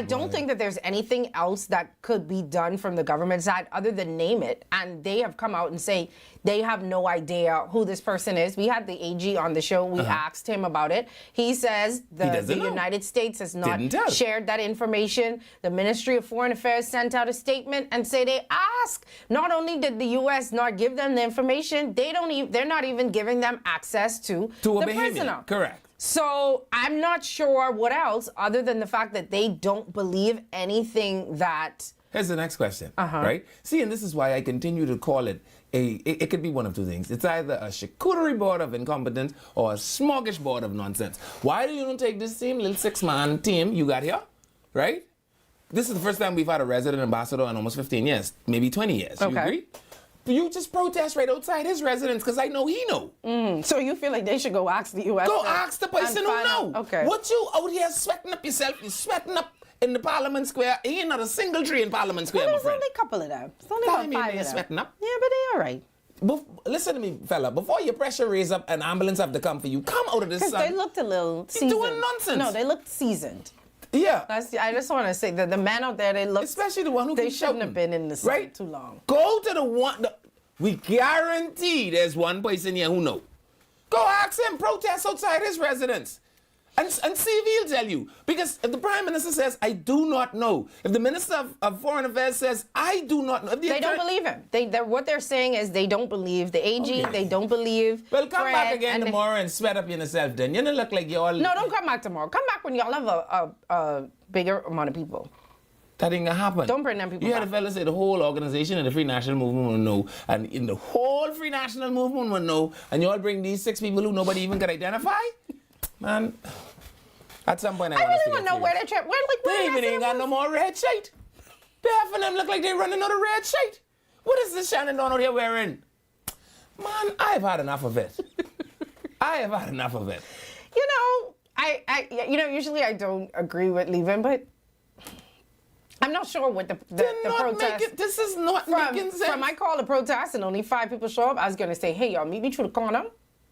don't think that there's anything else that could be done from the government side other than name it. And they have come out and say they have no idea who this person is. We had the AG on the show. We asked him about it. He says the United States has not shared that information. The Ministry of Foreign Affairs sent out a statement and say they asked. Not only did the U.S. not give them the information, they're not even giving them access to the prisoner. Correct. So I'm not sure what else other than the fact that they don't believe anything that... Here's the next question, right? See, and this is why I continue to call it it could be one of two things. It's either a charcuterie board of incompetence or a smorgasbord of nonsense. Why do you don't take this same little 6-man team you got here, right? This is the first time we've had a resident ambassador in almost 15 years, maybe 20 years. You agree? You just protest right outside his residence because I know he know. So you feel like they should go ask the U.S. Go ask the person who know. Okay. What you out here sweating up yourself? You're sweating up in the Parliament Square. Ain't not a single tree in Parliament Square, my friend. There's only a couple of them. It's only about 5 of them. Sweating up. Yeah, but they all right. Listen to me, fella. Before your pressure raise up, an ambulance have to come for you. Come out of this sun. Because they looked a little seasoned. You're doing nonsense. No, they looked seasoned. Yeah. I just want to say that the man out there, they look... Especially the one who they shouldn't have been in the sun too long. Go to the one... We guarantee there's one person here who know. Go ask him. Protest outside his residence. And see if he'll tell you. Because if the Prime Minister says, I do not know. If the Minister of Foreign Affairs says, I do not know. They don't believe him. What they're saying is they don't believe the AG. They don't believe Well, come back again tomorrow and sweat up yourself then. You don't look like you're all... No, don't come back tomorrow. Come back when y'all have a bigger amount of people. That ain't gonna happen. Don't bring them people You had a fella say the whole organization and the Free National Movement will know. And in the whole Free National Movement will know. And you all bring these 6 people who nobody even can identify? Man... At some point, I really want want to know where they're trip. They even ain't got no more red shite. Half of them look like they run another red shite. What is this Shannon Dawn out here wearing? Man, I've had enough of it. I have had enough of it. You know, usually I don't agree with leaving, but I'm not sure what the protest. This is not making sense. From I call the protest and only 5 people show up, I was gonna say, hey y'all, meet me through the corner.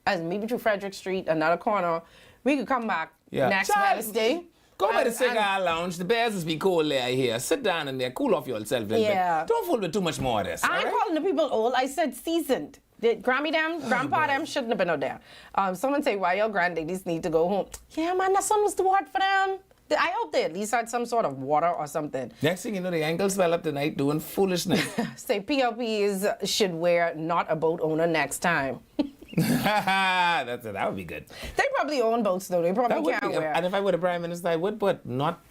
Meet me through Frederick Street, another corner. We could come back next Wednesday. Go by the cigar lounge. The bears will be cool there here. Sit down in there, cool off yourself a little bit. Don't fool with too much more of this. I'm calling the people old. I said seasoned. Grandpa them shouldn't have been out there. Someone say, why your granddaddies need to go home? Yeah, man, that sun was too hot for them. I hope they at least had some sort of water or something. Next thing you know, the ankles swell up tonight doing foolishness. Say PLPs should wear not a boat owner next time. That would be good. They probably own boats though. They probably can't wear. And if I were the Prime Minister, I would, but not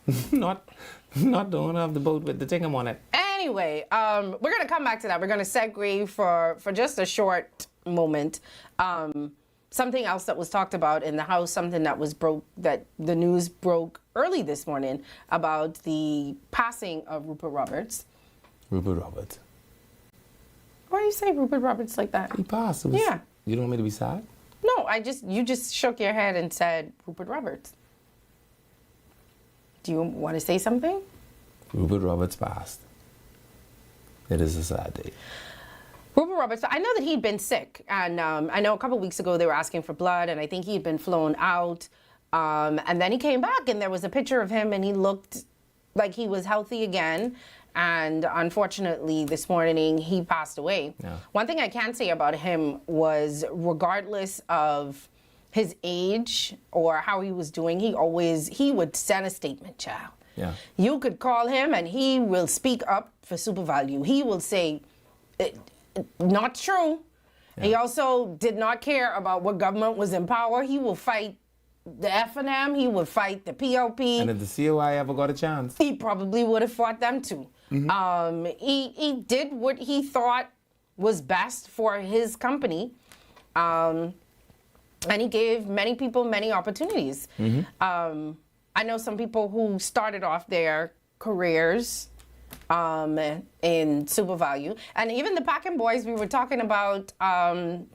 the owner of the boat with the thing on it. Anyway, we're gonna come back to that. We're gonna segue for just a short moment. Something else that was talked about in the House, something that the news broke early this morning about the passing of Rupert Roberts. Rupert Roberts. Why do you say Rupert Roberts like that? He passed. Yeah. You don't want me to be sad? No, you just shook your head and said Rupert Roberts. Do you want to say something? Rupert Roberts passed. It is a sad day. Rupert Roberts, I know that he'd been sick, and I know a couple weeks ago they were asking for blood, and I think he'd been flown out, and then he came back, and there was a picture of him, and he looked like he was healthy again, and unfortunately this morning he passed away. Yeah. One thing I can say about him was, regardless of his age or how he was doing, he would send a statement, child. Yeah. You could call him, and he will speak up for Super Value. He will say, not true. Yeah. He also did not care about what government was in power. He will fight the F&M. He would fight the PLP. And if the COI ever got a chance, he probably would have fought them too. Mm-hmm. He did what he thought was best for his company, and he gave many people many opportunities. Mm-hmm. I know some people who started off their careers in Super Value, and even the Packin' Boys we were talking about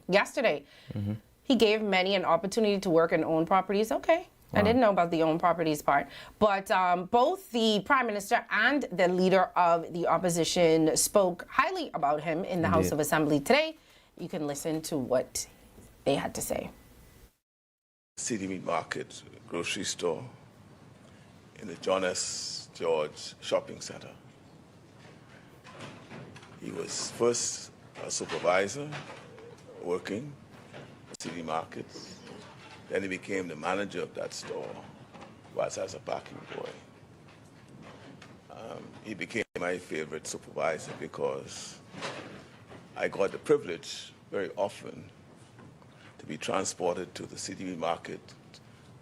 yesterday. Mm-hmm. He gave many an opportunity to work and own properties. Okay, wow. I didn't know about the own properties part, but both the Prime Minister and the Leader of the Opposition spoke highly about him in the House of Assembly today. You can listen to what they had to say. City Meat Market grocery store in the John S. George Shopping Center. He was first a supervisor working at City Markets. Then he became the manager of that store whilst as a packing boy. He became my favorite supervisor because I got the privilege very often to be transported to the City Market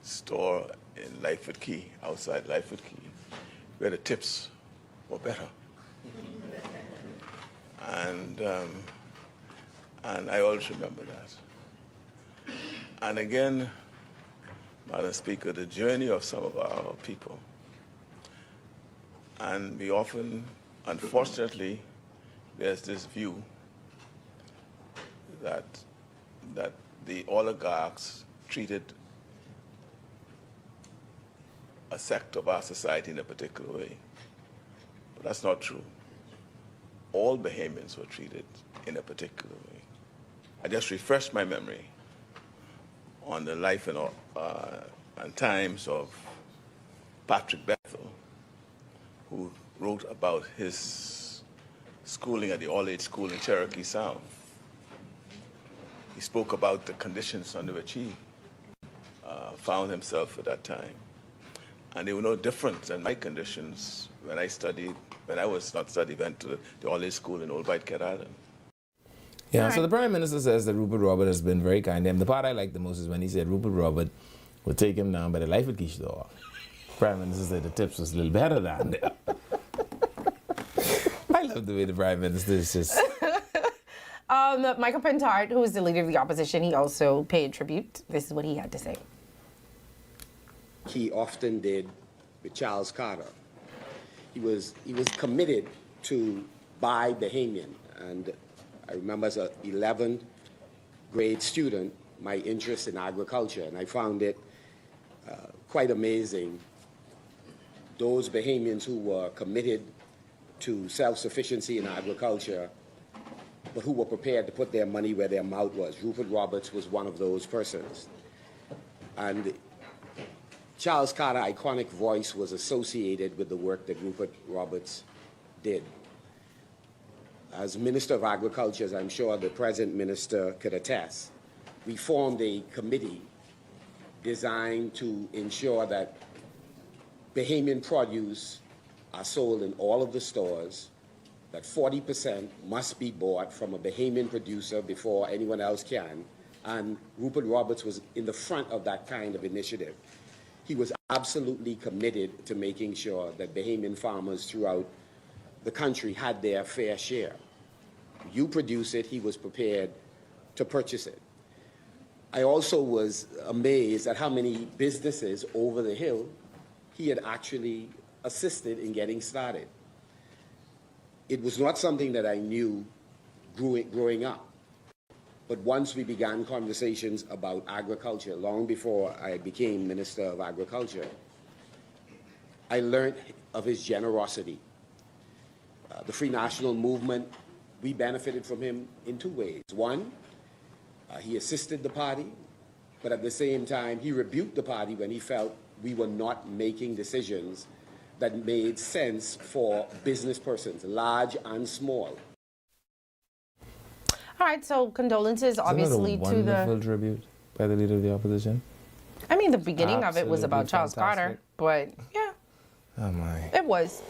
store in Lightfoot Key, outside Lightfoot Key, where the tips were better. And I always remember that. And again, Madam Speaker, the journey of some of our people. And we often, unfortunately, there's this view that the oligarchs treated a sect of our society in a particular way. But that's not true. All Bahamians were treated in a particular way. I just refreshed my memory on the life and times of Patrick Bethel, who wrote about his schooling at the all-age school in Cherokee Sound. He spoke about the conditions under which he found himself at that time. And they were no different than my conditions when I was not studying, went to the all-age school in Old White Cat Island. Yeah, right. So the Prime Minister says that Rupert Robert has been very kind to him. The part I like the most is when he said Rupert Robert would take him down by the Lightfoot Key store. Prime Minister said the tips was a little better down there. I love the way the Prime Minister is just... Michael Pentard, who is the Leader of the Opposition, he also paid tribute. This is what he had to say. he often did with Charles Carter. He was committed to buy Bahamian, and I remember as an 11th grade student, my interest in agriculture, and I found it quite amazing. Those Bahamians who were committed to self-sufficiency in agriculture, but who were prepared to put their money where their mouth was. Rupert Roberts was one of those persons. And Charles Carter's iconic voice was associated with the work that Rupert Roberts did. As Minister of Agriculture, as I'm sure the present minister could attest, we formed a committee designed to ensure that Bahamian produce are sold in all of the stores, that 40% must be bought from a Bahamian producer before anyone else can. And Rupert Roberts was in the front of that kind of initiative. He was absolutely committed to making sure that Bahamian farmers throughout the country had their fair share. You produce it, he was prepared to purchase it. I also was amazed at how many businesses over the hill he had actually assisted in getting started. It was not something that I knew growing up. But once we began conversations about agriculture, long before I became Minister of Agriculture, I learned of his generosity. The Free National Movement, we benefited from him in two ways. One, he assisted the party, but at the same time, he rebuked the party when he felt we were not making decisions that made sense for business persons, large and small. All right, so condolences, obviously, to the... Isn't that a wonderful tribute by the Leader of the Opposition? I mean, the beginning of it was about Charles Carter, but yeah. Oh, my. It was.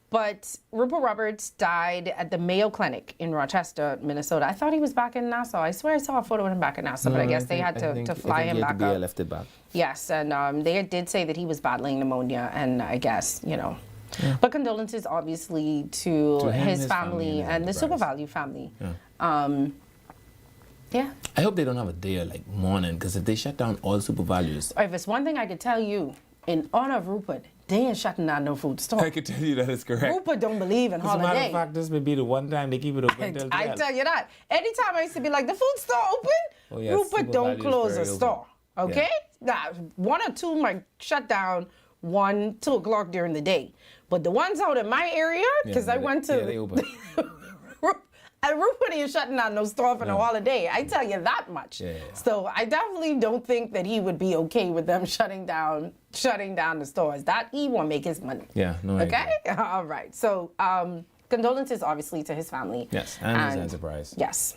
But Rupert Roberts died at the Mayo Clinic in Rochester, Minnesota. I thought he was back in Nassau. I swear I saw a photo of him back in Nassau, but I guess they had to fly him back up. Lifted back. Yes, and they did say that he was battling pneumonia, and I guess, you know. Yeah. But condolences, obviously, to his family and the Super Value family. Yeah. Yeah. I hope they don't have a day of like mourning, because if they shut down all Super Values. If it's one thing I could tell you, in honor of Rupert, they ain't shutting down no food store. I can tell you that is correct. Rupert don't believe in holiday. As a matter of fact, this may be the one time they keep it open until 12. I tell you that. Anytime I used to be like, the food store open, yes, Rupert don't close a store. Okay? Yeah. Now, one or two might shut down 1, 2 o'clock during the day. But the ones out in my area, because I went to... Yeah, they open. And Rupert ain't shutting down no store for no holiday. I tell you that much. Yeah. So I definitely don't think that he would be okay with them shutting down the stores. That he won't make his money. Yeah, no. Okay? All right. So condolences, obviously, to his family. Yes, and his enterprise. Yes.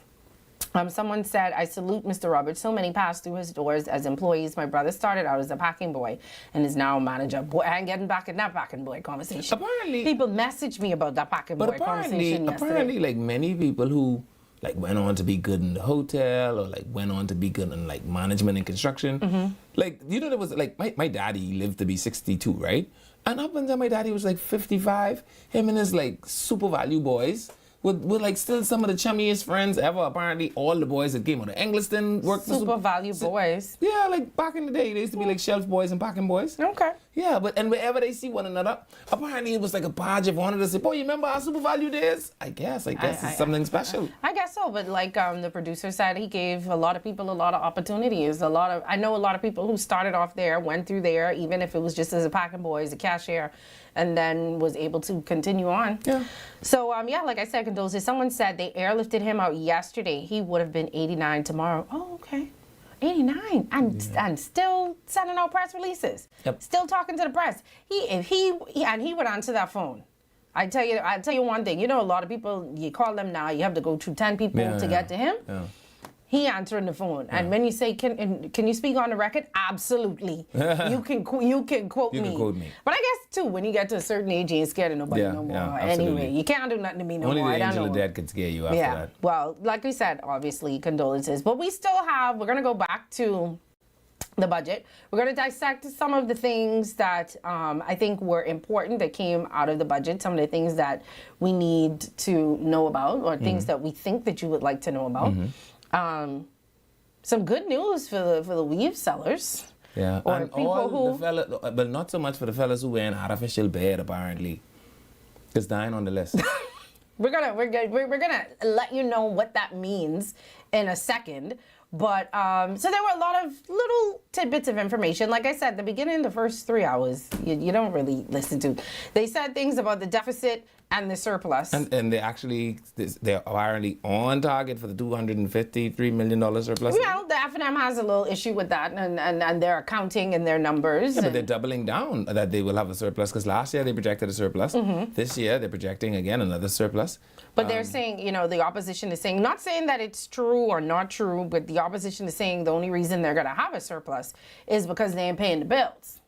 Someone said, I salute Mr. Roberts. So many passed through his doors as employees. My brother started out as a packing boy and is now a manager. Boy, I ain't getting back in that packing boy conversation. Apparently, people messaged me about that packing boy conversation yesterday. Apparently, like many people who like went on to be good in the hotel or like went on to be good in like management and construction. Like, you know, there was like my daddy lived to be 62, right? And up until my daddy was like 55, him and his like Super Value boys were like still some of the chummiest friends ever. Apparently, all the boys that came out of Engliston worked for Super Value boys. Yeah, like back in the day, they used to be like shelf boys and packing boys. Okay. Yeah, and wherever they see one another, apparently it was like a badge of honor to say, boy, you remember our Super Value days? I guess it's something special. I guess so, but like the producer said, he gave a lot of people a lot of opportunities. I know a lot of people who started off there, went through there, even if it was just as a packing boy, as a cashier, and then was able to continue on. Yeah. So, yeah, like I said, condolences. Someone said they airlifted him out yesterday. He would have been 89 tomorrow. Oh, okay. 89 and still sending out press releases. Yep. Still talking to the press. He would answer that phone. I tell you one thing. You know, a lot of people, you call them now, you have to go through 10 people to get to him. Yeah. He answering the phone, and when you say, "Can you speak on the record?" Absolutely, you can quote me. You can quote me. But I guess too, when you get to a certain age, you ain't scared of nobody no more. Anyway, you can't do nothing to me no more. Only the angel of death could scare you after that. Well, like we said, obviously condolences, but we're gonna go back to the budget. We're going to dissect some of the things that I think were important that came out of the budget, some of the things that we need to know about, or things that we think that you would like to know about. Some good news for the weave sellers. Yeah, Or and people all who... the fellas, but not so much for the fellas who wearing artificial beard, apparently. It's dying on the list. We're gonna let you know what that means in a second. But so there were a lot of little tidbits of information. Like I said, the beginning, the first 3 hours, you don't really listen to. They said things about the deficit and the surplus. And they're apparently on target for the $253 million surplus. Well, the F&M has a little issue with that and their accounting and their numbers. Yeah, but they're doubling down that they will have a surplus because last year they projected a surplus. Mm-hmm. This year they're projecting again another surplus. But they're saying, the opposition is saying, not saying that it's true or not true, but the opposition is saying the only reason they're going to have a surplus is because they ain't paying the bills.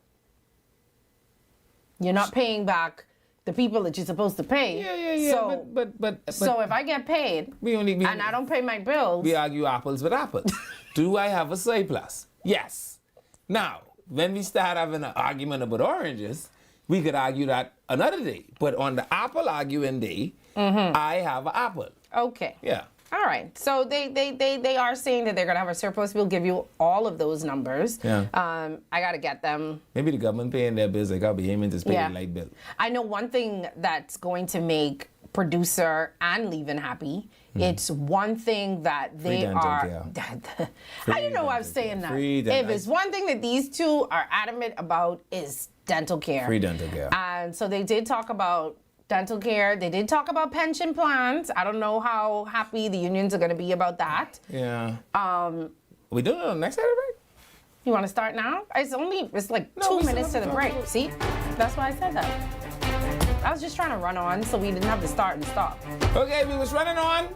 You're not paying back the people that you're supposed to pay. Yeah. So, but so if I get paid and I don't pay my bills... We argue apples with apples. Do I have a surplus? Yes. Now, when we start having an argument about oranges, we could argue that another day. But on the apple arguing day, I have an apple. Okay. Yeah. All right. So they are saying that they're going to have a surplus. We'll give you all of those numbers. Yeah. I got to get them. Maybe the government paying their bills like I'll be aiming to pay the light bill. I know one thing that's going to make producer and Leavin happy. It's one thing that they are... I don't know why I'm saying that. If it's one thing that these two are adamant about is dental care. Free dental care. And so they did talk about dental care. They did talk about pension plans. I don't know how happy the unions are going to be about that. Yeah. We doing it on the next Saturday break? You want to start now? It's like 2 minutes to the break. See? That's why I said that. I was just trying to run on so we didn't have to start and stop. Okay, we was running on.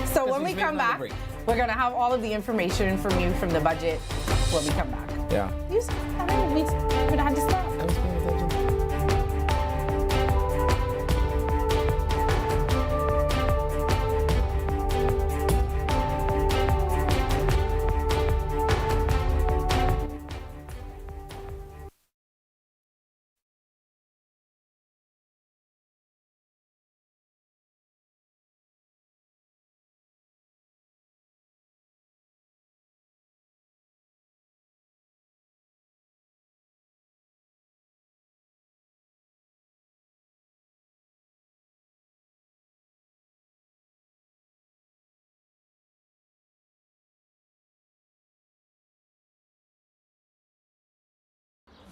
So when we come back, we're going to have all of the information from you from the budget when we come back. Yeah. We had to stop. I was paying attention.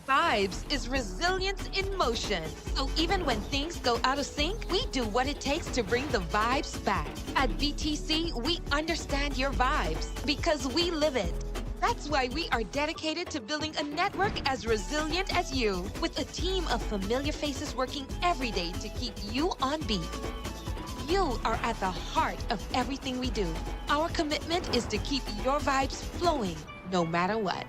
Vibes is resilience in motion. So even when things go out of sync, we do what it takes to bring the vibes back. At BTC, we understand your vibes because we live it. That's why we are dedicated to building a network as resilient as you, with a team of familiar faces working every day to keep you on beat. You are at the heart of everything we do. Our commitment is to keep your vibes flowing, no matter what.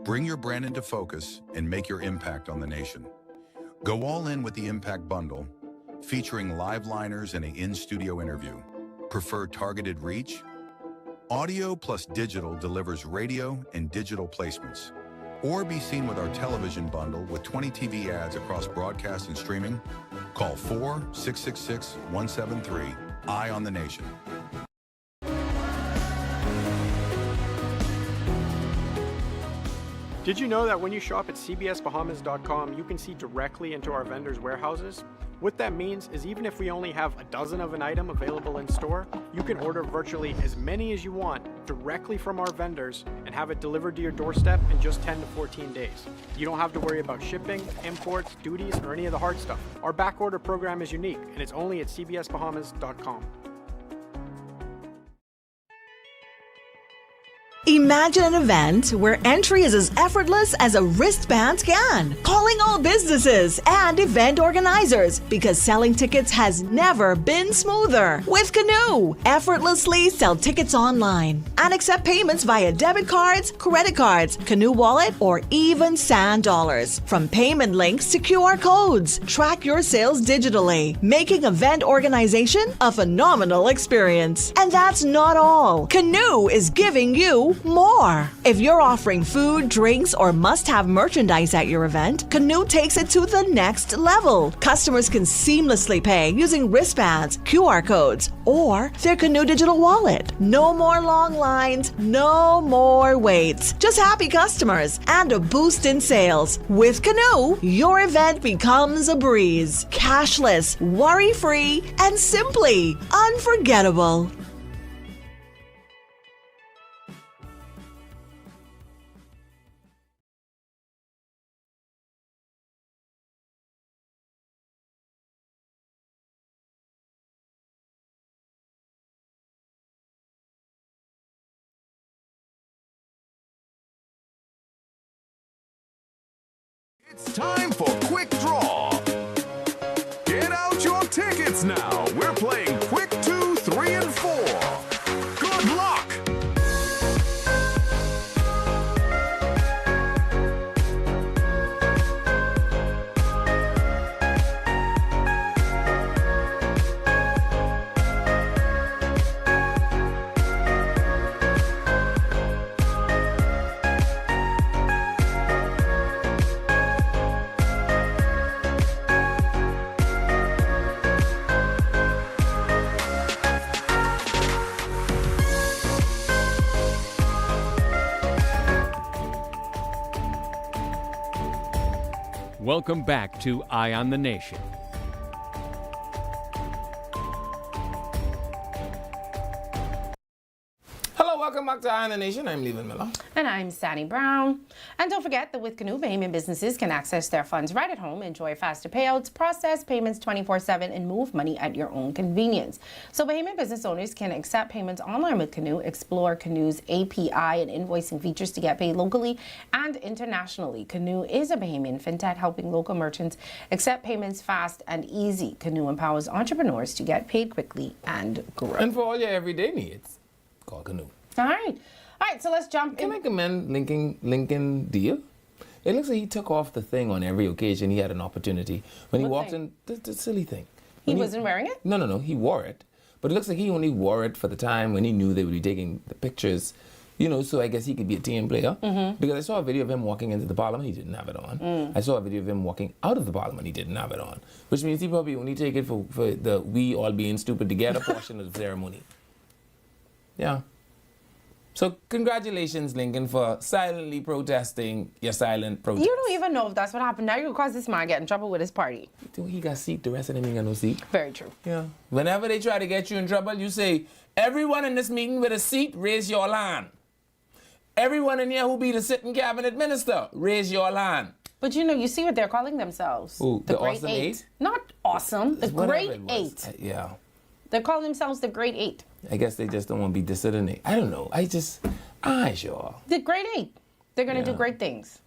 Bring your brand into focus and make your impact on the nation. Go all in with the Impact Bundle, featuring live liners and an in-studio interview. Prefer targeted reach? Audio plus digital delivers radio and digital placements. Or be seen with our television bundle with 20 TV ads across broadcast and streaming. Call 4-666-173. Eye on the Nation. Did you know that when you shop at cbsbahamas.com, you can see directly into our vendors' warehouses? What that means is even if we only have a dozen of an item available in store, you can order virtually as many as you want directly from our vendors and have it delivered to your doorstep in just 10 to 14 days. You don't have to worry about shipping, imports, duties, or any of the hard stuff. Our back order program is unique, and it's only at cbsbahamas.com. Imagine an event where entry is as effortless as a wristband scan. Calling all businesses and event organizers because selling tickets has never been smoother. With Canoe, effortlessly sell tickets online and accept payments via debit cards, credit cards, Canoe Wallet, or even Sand Dollars. From payment links to QR codes, track your sales digitally, making event organization a phenomenal experience. And that's not all. Canoe is giving you more. If you're offering food, drinks, or must-have merchandise at your event, Canoe takes it to the next level. Customers can seamlessly pay using wristbands, QR codes, or their Canoe digital wallet. No more long lines, no more waits. Just happy customers and a boost in sales. With Canoe, your event becomes a breeze. Cashless, worry-free, and simply unforgettable. It's time for Quick Draw. Get out your tickets now. We're playing Quick 2, 3, and 4. Good luck. Welcome back to Eye on the Nation. Hello, welcome back to Eye on the Nation. I'm Leland Miller. And I'm Sandy Brown. And don't forget that with Canoe, Bahamian businesses can access their funds right at home, enjoy faster payouts, process payments 24/7, and move money at your own convenience. So Bahamian business owners can accept payments online with Canoe, explore Canoe's API and invoicing features to get paid locally and internationally. Canoe is a Bahamian fintech helping local merchants accept payments fast and easy. Canoe empowers entrepreneurs to get paid quickly and grow. And for all your everyday needs, call Canoe. All right, so let's jump in. Can I commend Lincoln Deal? It looks like he took off the thing on every occasion he had an opportunity. When he walked in, the silly thing. He wasn't wearing it? No, he wore it. But it looks like he only wore it for the time when he knew they would be taking the pictures. You know, so I guess he could be a team player. Because I saw a video of him walking into the parliament, he didn't have it on. I saw a video of him walking out of the parliament, he didn't have it on. Which means he probably only take it for the we all being stupid together portion of the ceremony. Yeah. So congratulations, Lincoln, for silently protesting your silent protest. You don't even know if that's what happened. Now you're going to cause this man get in trouble with his party. He got seat, the rest of them ain't got no seat. Very true. Yeah. Whenever they try to get you in trouble, you say, everyone in this meeting with a seat, raise your hand. Everyone in here who be the sitting cabinet minister, raise your hand. But you know, you see what they're calling themselves. Ooh, the Great Awesome Eight. Not awesome, the Great Eight. Yeah. They're calling themselves the Great Eight. I guess they just don't want to be dissident. I don't know. I sure. The Great Eight. They're going to do great things.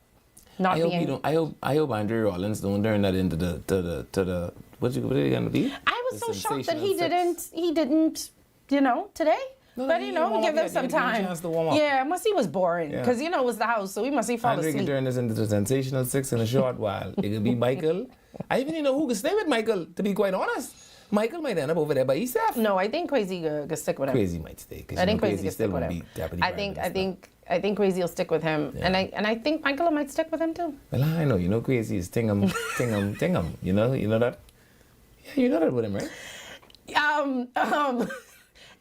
Not I hope Andre Rollins don't turn that into the what are they going to be? I was so shocked that he didn't, you know, today. No, but you know, give them some time. Yeah, must he was boring because you know it was the house, so he must fall Andre asleep. can turn this into the sensational six in a short while. It could be Michael. I even know who could stay with Michael. To be quite honest. Michael might end up over there by himself. No, I think Crazy could stick with him. Crazy might stay. I think Crazy could stick with him. I think Crazy will stick with him, and I think Michael might stick with him too. Well, I know. You know, Crazy is tingum. You know that. Yeah, you know that with him, right?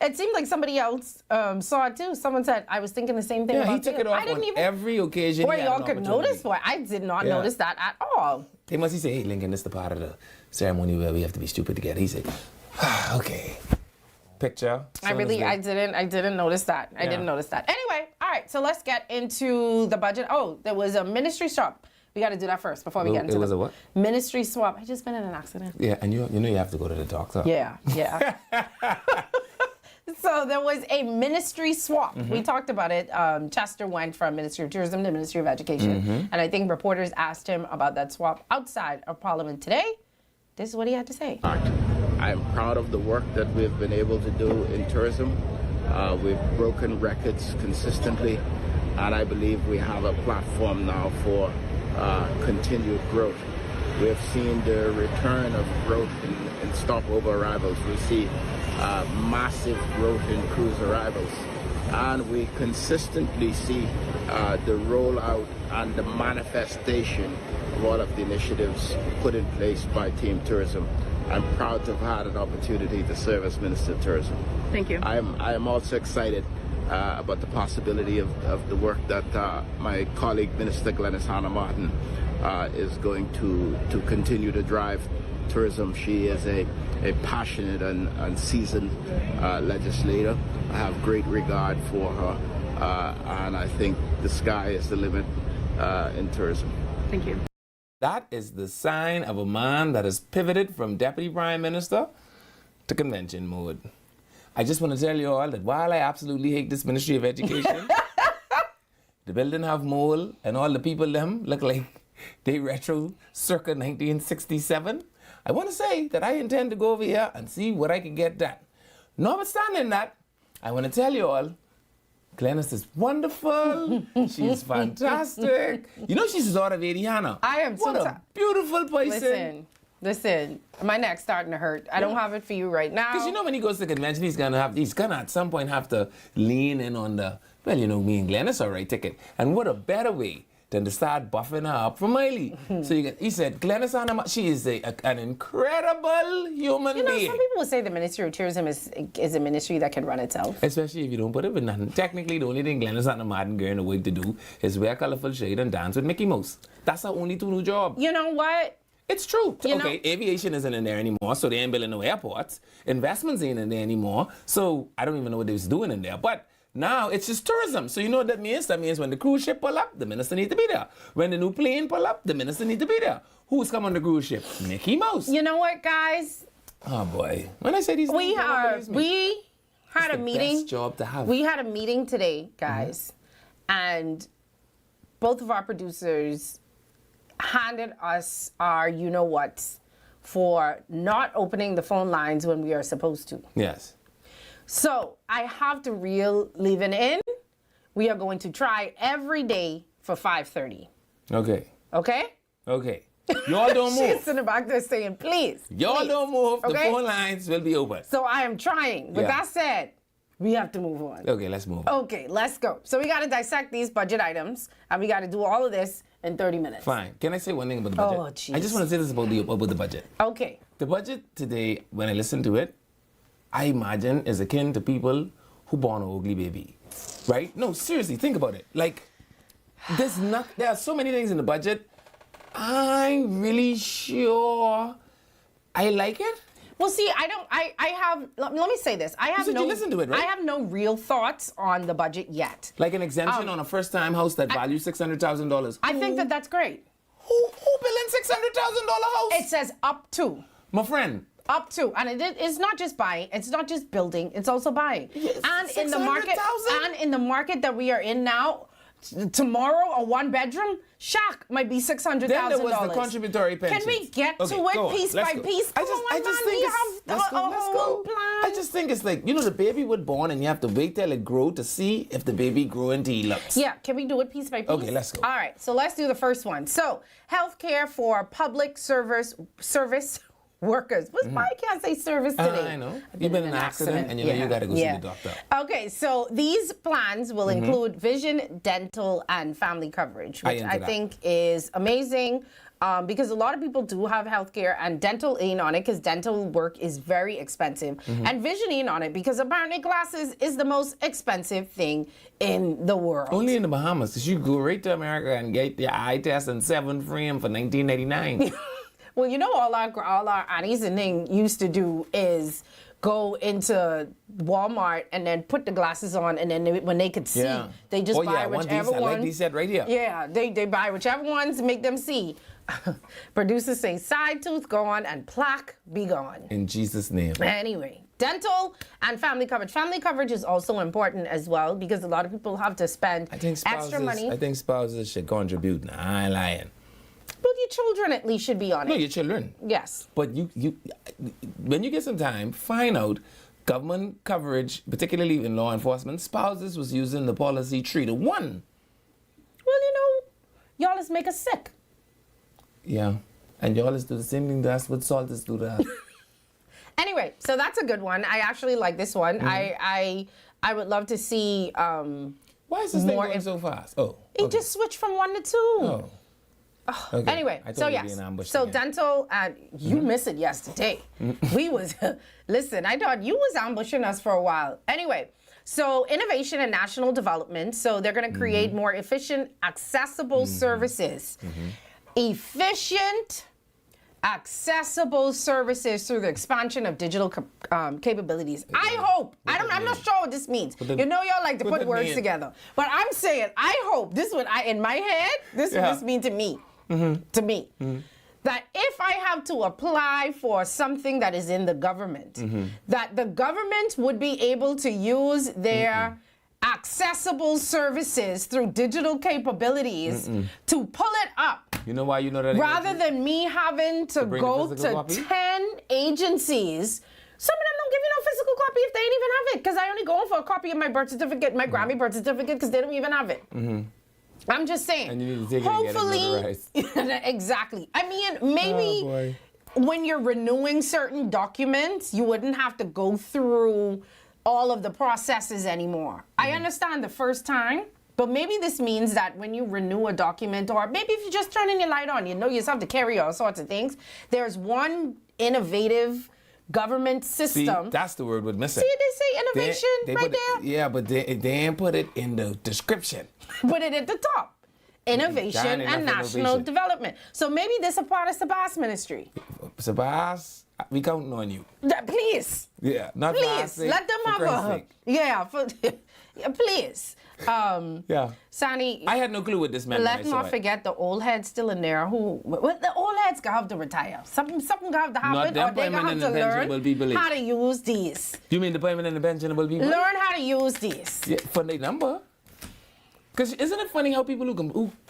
It seemed like somebody else saw it too. Someone said, I was thinking the same thing about he took it off on every occasion. Boy, y'all could notice. Boy, I did not notice that at all. They must say, hey, Lincoln, this is the part of the ceremony where we have to be stupid together. He said, okay. Picture. I didn't notice that. I didn't notice that. Anyway, all right, so let's get into the budget. Oh, there was a ministry swap. We got to do that first before we get into it. It was a what? Ministry swap. I just been in an accident. Yeah, and you know you have to go to the doctor. Yeah. So there was a ministry swap. We talked about it. Chester went from Ministry of Tourism to Ministry of Education. And I think reporters asked him about that swap outside of Parliament today. This is what he had to say. I'm proud of the work that we've been able to do in tourism. We've broken records consistently, and I believe we have a platform now for continued growth. We've seen the return of growth in stopover arrivals. We see massive growth in cruise arrivals. and we consistently see the rollout and the manifestation of all of the initiatives put in place by Team Tourism. I'm proud to have had an opportunity to serve as Minister of Tourism. Thank you. I am also excited about the possibility of the work that my colleague, Minister Glenys Hanna-Martin, is going to continue to drive tourism. She is a passionate and seasoned legislator. I have great regard for her, and I think the sky is the limit in tourism. Thank you. That is the sign of a man that has pivoted from Deputy Prime Minister to convention mode. I just want to tell you all that while I absolutely hate this Ministry of Education, the building have mold and all the people them look like they retro circa 1967. I want to say that I intend to go over here and see what I can get done. Notwithstanding that, I want to tell you all, Glenys is wonderful. She's fantastic. You know she's the daughter of Adriana. I am so What a beautiful person. Listen, my neck's starting to hurt. I don't have it for you right now. Because you know when he goes to the convention, he's gonna at some point have to lean in on the, well, you know, me and Glenys are right ticket. And what a better way than to start buffing her up for Miley. So he said, Glenys Hanna, she is an incredible human being. Some people will say the Ministry of Tourism is a ministry that can run itself. Especially if you don't put it with nothing. Technically, the only thing Glenys Hanna-Martin girl in the wig to do is wear colorful shade and dance with Mickey Mouse. That's her only two new job. You know what? It's true. Aviation isn't in there anymore, so they ain't building no airports. Investments ain't in there anymore, so I don't even know what they was doing in there. But now it's just tourism. So you know what that means? That means when the cruise ship pull up, the minister need to be there. When the new plane pull up, the minister need to be there. Who's come on the cruise ship? Mickey Mouse. You know what, guys? Oh boy. When I say these we things, had a meeting. Best job to have. We had a meeting today, guys, and both of our producers handed us our you-know-whats for not opening the phone lines when we are supposed to. Yes. So I have to reel leaving in. We are going to try every day for 5:30. Okay. Okay? Okay. Y'all don't move. She's in the back there saying, please. Y'all don't move. Okay? The phone lines will be open. So I am trying. With Yeah. that said, we have to move on. Okay, let's move on. Okay, let's go. So we got to dissect these budget items, and we got to do all of this in 30 minutes. Fine. Can I say one thing about the budget? Oh, jeez. I just want to say this about the budget. Okay. The budget today, when I listen to it, I imagine is akin to people who born an ugly baby, right? No, seriously, think about it. Like, there are so many things in the budget. I'm really sure I like it. Well, see, let me say this. You listen to it, right? I have no real thoughts on the budget yet. Like an exemption on a first-time house that values $600,000. I think that's great. Who building $600,000 house? It says up to. My friend. Up to, and it's not just buying, it's not just building, it's also buying. Yes, and in the market, 600,000? in the market that we are in now, tomorrow a one-bedroom shack might be $600,000. Then there was the contributory pension. Can we get to it piece by piece? I just think it's like, you know, the baby was born and you have to wait till it grow to see if the baby grow into looks. Yeah, can we do it piece by piece? Okay, let's go. All right, so let's do the first one. So, healthcare for public service workers. Why can't I say service today? I know. You've been in an accident and you know you got to go see the doctor. Okay, so these plans will include vision, dental, and family coverage, which I think is amazing because a lot of people do have healthcare and dental ain't on it because dental work is very expensive and vision ain't on it because apparently glasses is the most expensive thing in the world. Only in the Bahamas. Because you go right to America and get your eye test and 7 frame for $19.99. Well, you know, all our aunties and thing used to do is go into Walmart and then put the glasses on, and then when they could see, they just buy whichever one. I like these set right here. Yeah, they buy whichever ones to make them see. Producers say side tooth gone and plaque be gone. In Jesus' name. Anyway, dental and family coverage. Family coverage is also important as well because a lot of people have to spend extra money. I think spouses should contribute. Nah, I ain't lying. But your children at least should be on it. No, your children. Yes. But you, when you get some time, find out government coverage, particularly in law enforcement, spouses was using the policy 3-1. Well, you know, y'all is make us sick. Yeah. And y'all is do the same thing that's what salt is do that. Anyway, so that's a good one. I actually like this one. I I would love to see why is this thing going so fast? Oh, It just switched from 1 to 2. Oh. Okay. Anyway, so yes. So dental, you missed it yesterday. We was, listen, I thought you was ambushing us for a while. Anyway, so innovation and national development. So they're going to create more efficient, accessible services. Efficient, accessible services through the expansion of digital capabilities. I hope. I'm not sure what this means. You know, y'all like to put words together, but I'm saying I hope this would. In my head, this would just mean to me. To me, that if I have to apply for something that is in the government, that the government would be able to use their accessible services through digital capabilities to pull it up. You know why you know that? Rather than me having to go to 10 agencies. Some of them don't give you no physical copy if they ain't even have it, because I only go for a copy of my birth certificate, my Grammy birth certificate, because they don't even have it. I'm just saying. And you need to take hopefully, it and get it exactly. I mean, maybe when you're renewing certain documents, you wouldn't have to go through all of the processes anymore. I understand the first time, but maybe this means that when you renew a document, or maybe if you're just turning your light on, you know you have to carry all sorts of things. There's one innovative government system. See, that's the word we're missing. See, they say innovation right there. Yeah, but they ain't put it in the description. Put it at the top. Innovation and national development. So maybe this is a part of Sabas ministry. Sabas, we counting on you. Please. Yeah, not please let them have a. Yeah, please. Yeah. Sonny, I had no clue what this meant. Let's not forget the old heads still in there. The old heads gonna have to retire. Something gonna have to happen, or they gonna have to learn how to use these. Do you mean the payment and the pensionable people? Learn how to use these. Yeah, for the number. Because isn't it funny how people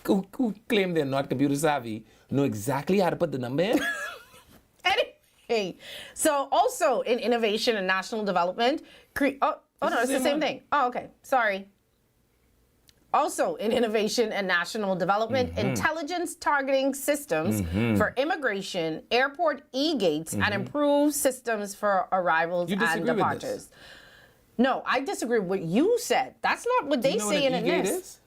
who claim they're not computer savvy know exactly how to put the number in? Anyway, so also in innovation and national development, no, it's the same thing. Oh, okay, sorry. Also in innovation and national development, intelligence targeting systems for immigration, airport e-gates, and improved systems for arrivals and departures. No, I disagree with what you said. That's not what they say in this.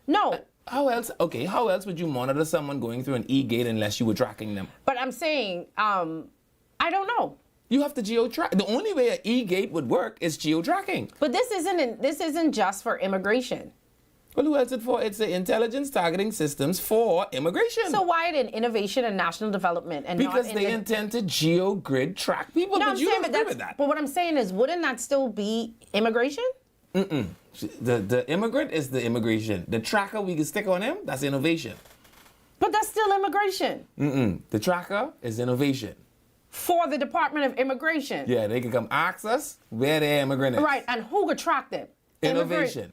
No. How else? Okay, how else would you monitor someone going through an e-gate unless you were tracking them? But I'm saying, I don't know. You have to geo-track. The only way an e-gate would work is geo-tracking. But this isn't just for immigration. Well, who else is it for? It's the intelligence targeting systems for immigration. So why in innovation and national development and because they intend to geo-grid track people? No, but you don't agree with that. But what I'm saying is, wouldn't that still be immigration? The immigrant is the immigration. The tracker we can stick on him, that's innovation. But that's still immigration. The tracker is innovation. For the Department of Immigration. Yeah, they can come ask us where their immigrant is. Right, and who could track them? Innovation.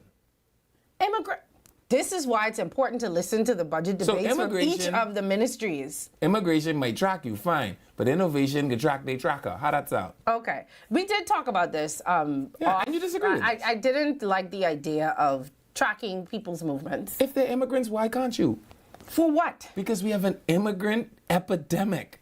This is why it's important to listen to the budget debates from each of the ministries. Immigration might track you, fine, but innovation can track their tracker. How that sound? Okay, we did talk about this. And you disagree with this. I didn't like the idea of tracking people's movements. If they're immigrants, why can't you? For what? Because we have an immigrant epidemic.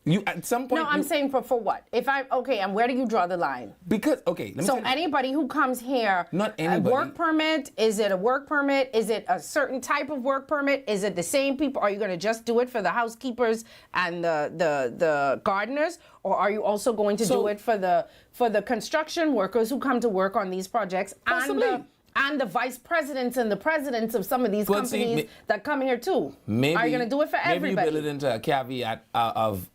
You at some point. No, I'm saying for what? And where do you draw the line? Because let me. So anybody who comes here, not anybody. A work permit? Is it a work permit? Is it a certain type of work permit? Is it the same people? Are you going to just do it for the housekeepers and the gardeners, or are you also going to do it for the construction workers who come to work on these projects and the vice presidents and the presidents of some of these companies that come here too? Maybe, are you going to do it for everybody? Maybe you build it into a caveat of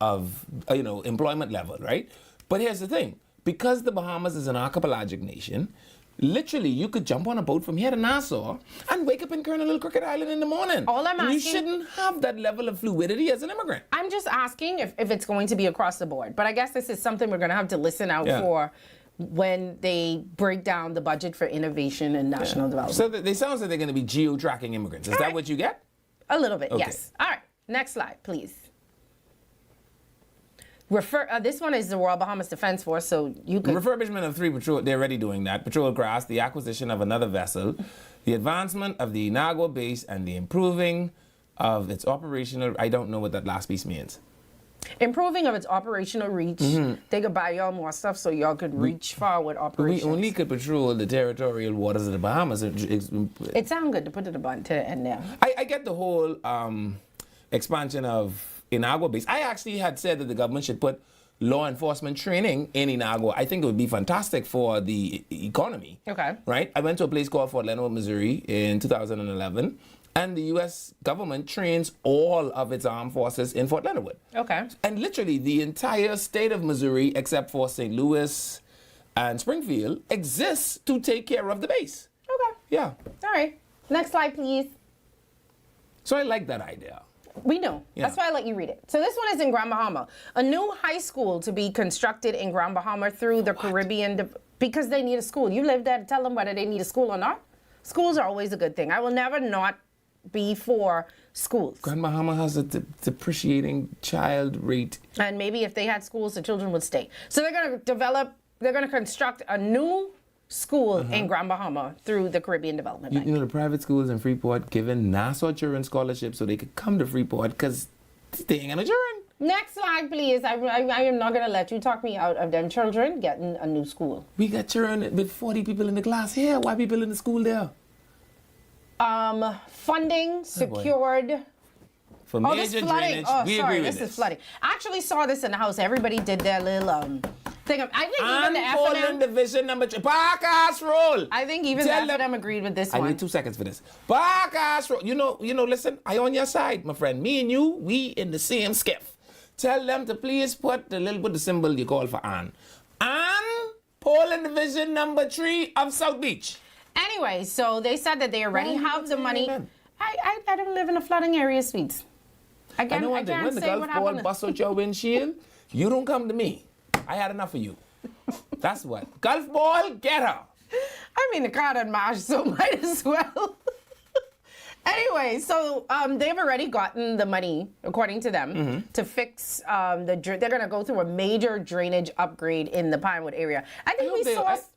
employment level, right? But here's the thing. Because the Bahamas is an archipelagic nation, literally you could jump on a boat from here to Nassau and wake up in Colonel Cricket Island in the morning. All I'm asking... You shouldn't have that level of fluidity as an immigrant. I'm just asking if it's going to be across the board. But I guess this is something we're going to have to listen out for when they break down the budget for innovation and national development. So they sound like they're going to be geo-tracking immigrants. Is that what you get? A little bit, yes. All right, next slide, please. This one is the Royal Bahamas Defense Force, so you can... Refurbishment of 3 patrol, they're already doing that. Patrol craft, the acquisition of another vessel, the advancement of the Inagua base, and the improving of its operational... I don't know what that last piece means. Improving of its operational reach. They could buy y'all more stuff so y'all could reach far with operations. We only could patrol the territorial waters of the Bahamas. It sounds good to put it to the end there. I get the whole expansion of Inagua base. I actually had said that the government should put law enforcement training in Inagua. I think it would be fantastic for the economy. Okay. Right? I went to a place called Fort Leonard, Missouri in 2011. And the U.S. government trains all of its armed forces in Fort Leonard Wood. Okay. And literally the entire state of Missouri, except for St. Louis and Springfield, exists to take care of the base. Okay. Yeah. All right. Next slide, please. So I like that idea. We know. Yeah. That's why I let you read it. So this one is in Grand Bahama. A new high school to be constructed in Grand Bahama through the Caribbean because they need a school. You live there to tell them whether they need a school or not. Schools are always a good thing. I will never not be for schools. Grand Bahama has a depreciating child rate. And maybe if they had schools, the children would stay. So they're going to construct a new school in Grand Bahama through the Caribbean Development Bank. You know, the private schools in Freeport giving Nassau children scholarships so they could come to Freeport because they ain't got no children. Next slide, please. I am not going to let you talk me out of them children getting a new school. We got children with 40 people in the class here. Why people in the school there? Funding secured. For major drainage, we agree with this is flooding. I actually saw this in the house. Everybody did their little thing. I think even the F&M Division number 2. Parkas Roll. I think even the F&M agreed with this one. I need 2 seconds for this. Parkas Roll. You know, listen, I on your side, my friend. Me and you, we in the same skiff. Tell them to please put the symbol you call for Ann. Ann, Poland Division number 3 of South Beach. Anyway, so they said that they already have the money. I don't live in a flooding area, Sweets. I can't when the say Gulf what ball happened. bust out your windshield, you don't come to me. I had enough of you. That's what. Gulf ball, get her. I mean, the car done march, so might as well. Anyway, so they've already gotten the money, according to them, to fix they're going to go through a major drainage upgrade in the Pinewood area. I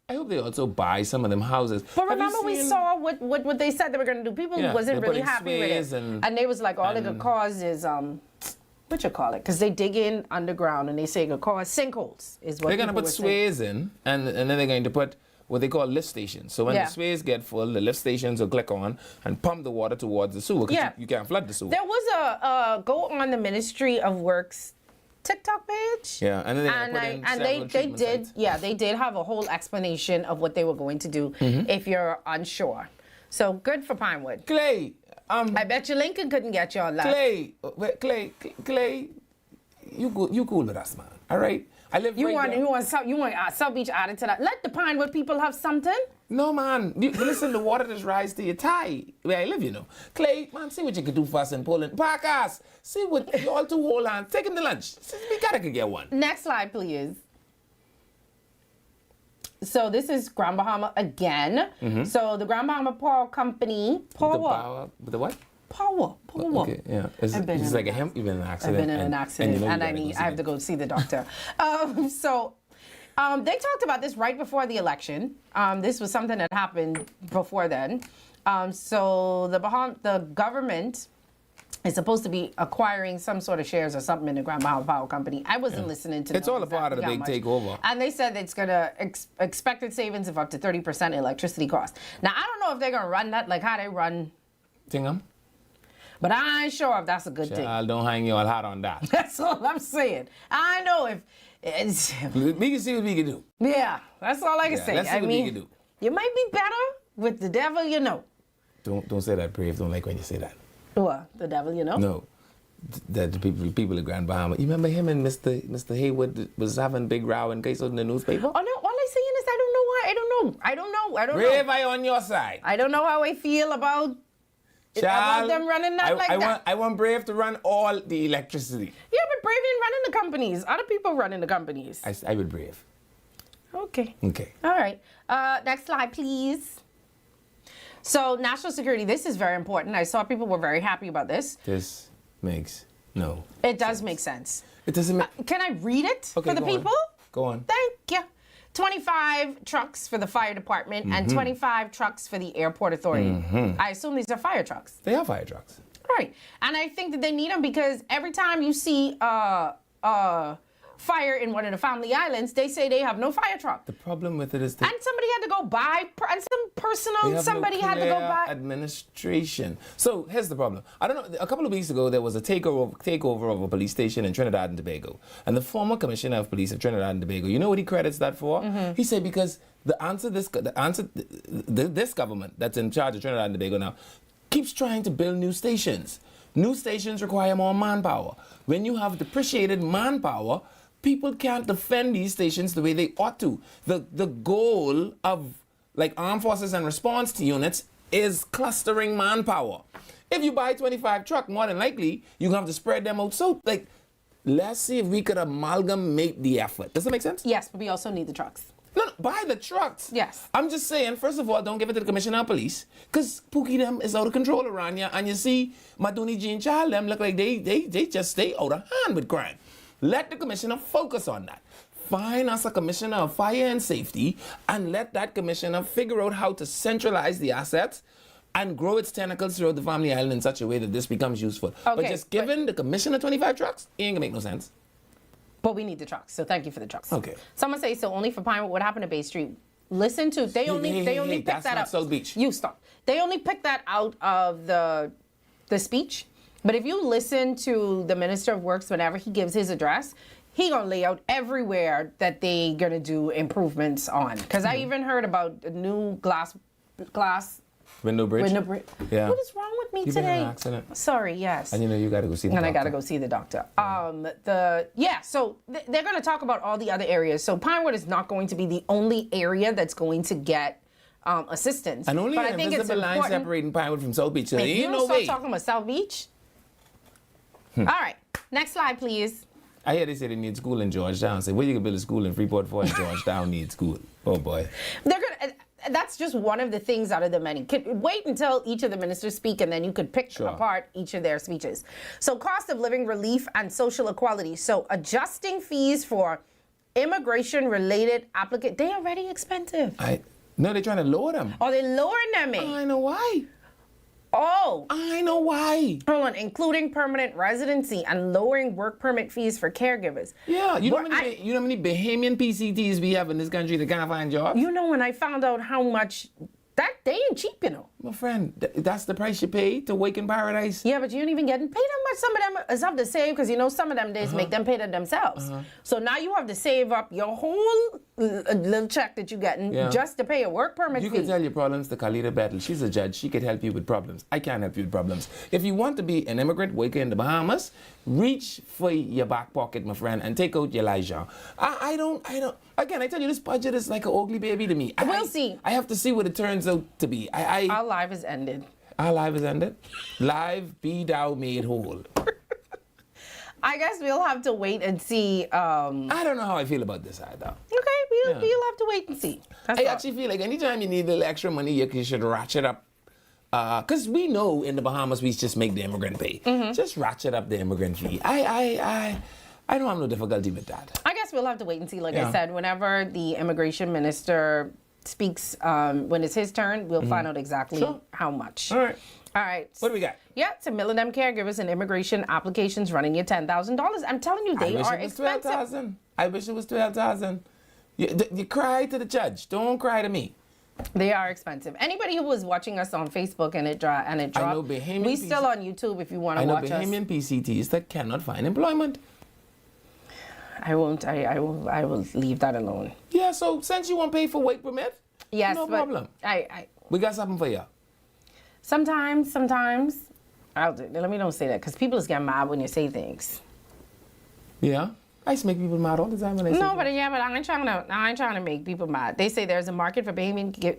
hope they also buy some of them houses. But remember, we saw what they said they were going to do. People wasn't really happy with it. And they was like, all it could cause is, what you call it? Because they dig in underground and they say it could cause sinkholes. Is what they're going to put sways in, and then they're going to put what they call lift stations. So when the sways get full, the lift stations will click on and pump the water towards the sewer because you can't flood the sewer. There was a go on the Ministry of Works TikTok page. Yeah, and then they did have a whole explanation of what they were going to do if you're unsure. So good for Pinewood. Clay, I bet you Lincoln couldn't get you on that. Clay, you cool with us, man. All right. I live you want South Beach added to that. Let the Pinewood people have something. No, man. Listen, the water just rise to your tie where I live, you know. Clay, man, see what you can do for us in Poland. Parkas, see what you all two hold hands. Take him to lunch. We gotta get one. Next slide, please. So this is Grand Bahama again. So the Grand Bahama Power Company. The what? Power. Okay, yeah. It's like you've been in an accident. I've been in an accident, and I have to go see the doctor. They talked about this right before the election. This was something that happened before then. So the government is supposed to be acquiring some sort of shares or something in the Grand Bahama Power Company. I wasn't listening to. It's all a part of the big takeover. And they said it's gonna expected savings of up to 30% electricity costs. Now I don't know if they're gonna run that like how they run. Tingham. But I ain't sure if that's a good thing. Don't hang your hat on that. That's all I'm saying. I know if it's... We can see what we can do. Yeah, that's all I can say. Let's see what we can do. You might be better with the devil you know. Don't say that, Brave. Don't like when you say that. What? The devil you know? No. That the people at Grand Bahama. You remember him and Mr. Haywood was having big row in case of the newspaper? Oh, no. All I'm saying is I don't know why. I don't know. Brave, I on your side. I don't know how I feel about them running that that. I want Brave to run all the electricity. Yeah, but Brave ain't running the companies. Other people running the companies. I would Brave. Okay. Okay. All right. Next slide, please. So national security, this is very important. I saw people were very happy about this. This makes no It does make sense. It doesn't make... Can I read it for the people? Go on. Thank you. 25 trucks for the fire department and 25 trucks for the airport authority. I assume these are fire trucks. They are fire trucks. Right. And I think that they need them because every time you see a fire in one of the family islands, they say they have no fire truck. The problem with it is And somebody had to go buy, and some personal, somebody had to go buy. Administration. So here's the problem. I don't know, a couple of weeks ago, there was a takeover of a police station in Trinidad and Tobago. And the former commissioner of police of Trinidad and Tobago, you know what he credits that for? He said because this government that's in charge of Trinidad and Tobago now keeps trying to build new stations. New stations require more manpower. When you have depreciated manpower, people can't defend these stations the way they ought to. The goal of like armed forces and response units is clustering manpower. If you buy 25 trucks, more than likely you have to spread them out. So like, let's see if we could amalgamate the effort. Does that make sense? Yes, but we also need the trucks. No, buy the trucks. Yes. I'm just saying, first of all, don't give it to the commissioner of police, because Pookie them is out of control around here, and you see Maduni Jean Child them look like they just stay out of hand with crime. Let the commissioner focus on that. Find us a commissioner of fire and safety, and let that commissioner figure out how to centralize the assets and grow its tentacles throughout the family island in such a way that this becomes useful. But just giving the commissioner 25 trucks, it ain't gonna make no sense. But we need the trucks, so thank you for the trucks. Okay. Someone say so only for Pinewood. What happened to Bay Street? Listen to they only picked that's that not up. South Beach. You stop. They only picked that out of the speech. But if you listen to the Minister of Works whenever he gives his address, he gonna lay out everywhere that they gonna do improvements on. Because I even heard about a new glass Window bridge. Yeah. What is wrong with me You've today? been in an accident. Sorry, yes. And you know you got to go see the and doctor. I got to go see the doctor. So they're going to talk about all the other areas. So Pinewood is not going to be the only area that's going to get assistance. And only but an I think it's invisible line important. separating Pinewood from South Beach. So If there you ain't don't no start way. talking about South Beach. All right, next slide, please. I hear they say they need school in Georgetown. Say, where you can build a school in Freeport for and Georgetown needs school. Oh boy. They're gonna. That's just one of the things out of the many. Wait until each of the ministers speak, and then you could pick apart each of their speeches. So, cost of living relief and social equality. So, adjusting fees for immigration-related applicants. They already expensive. No, they're trying to lower them. Oh, they're lowering them. I know why. Oh. I know why. Hold on. Including permanent residency and lowering work permit fees for caregivers. Yeah. You know how many Bahamian PCTs we have in this country that can't find jobs? You know, when I found out how much, they ain't cheap, you know. My friend, that's the price you pay to wake in paradise. Yeah, but you ain't even getting paid that much. Some of them is have to save, because you know some of them days make them pay that themselves. So now you have to save up your whole little check that you're getting just to pay a work permit You fee. can tell your problems to Khalida Battle. She's a judge. She could help you with problems. I can't help you with problems. If you want to be an immigrant worker in the Bahamas, reach for your back pocket, my friend, and take out your Elijah. I don't. Again, I tell you, this budget is like an ugly baby to me. We'll see. I have to see what it turns out to be. Our life is ended. Our life is ended. Live be thou made whole. I guess we'll have to wait and see. I don't know how I feel about this either. Okay, we'll have to wait and see. I actually feel like anytime you need a little extra money, you should ratchet up. Because we know in the Bahamas we just make the immigrant pay. Just ratchet up the immigrant fee. I don't have no difficulty with that. I guess we'll have to wait and see. Like I said, whenever the immigration minister speaks, when it's his turn, we'll find out exactly how much. All right. All right. What do we got? Yeah, it's a million them caregivers and immigration applications running you $10,000. I'm telling you, they are expensive. I wish it was $12,000. You cry to the judge. Don't cry to me. They are expensive. Anybody who was watching us on Facebook and it dropped, I know Bahamian we still on YouTube if you want to watch us. I know Bahamian PCTs that cannot find employment. I won't. I will leave that alone. Yeah. So since you won't pay for work permit, yes, no problem. We got something for you. Sometimes I'll do. Let me don't say that, because people just get mad when you say things. Yeah. I used to make people mad all the time when I say No, but I ain't trying to make people mad. They say there's a market for Bahamian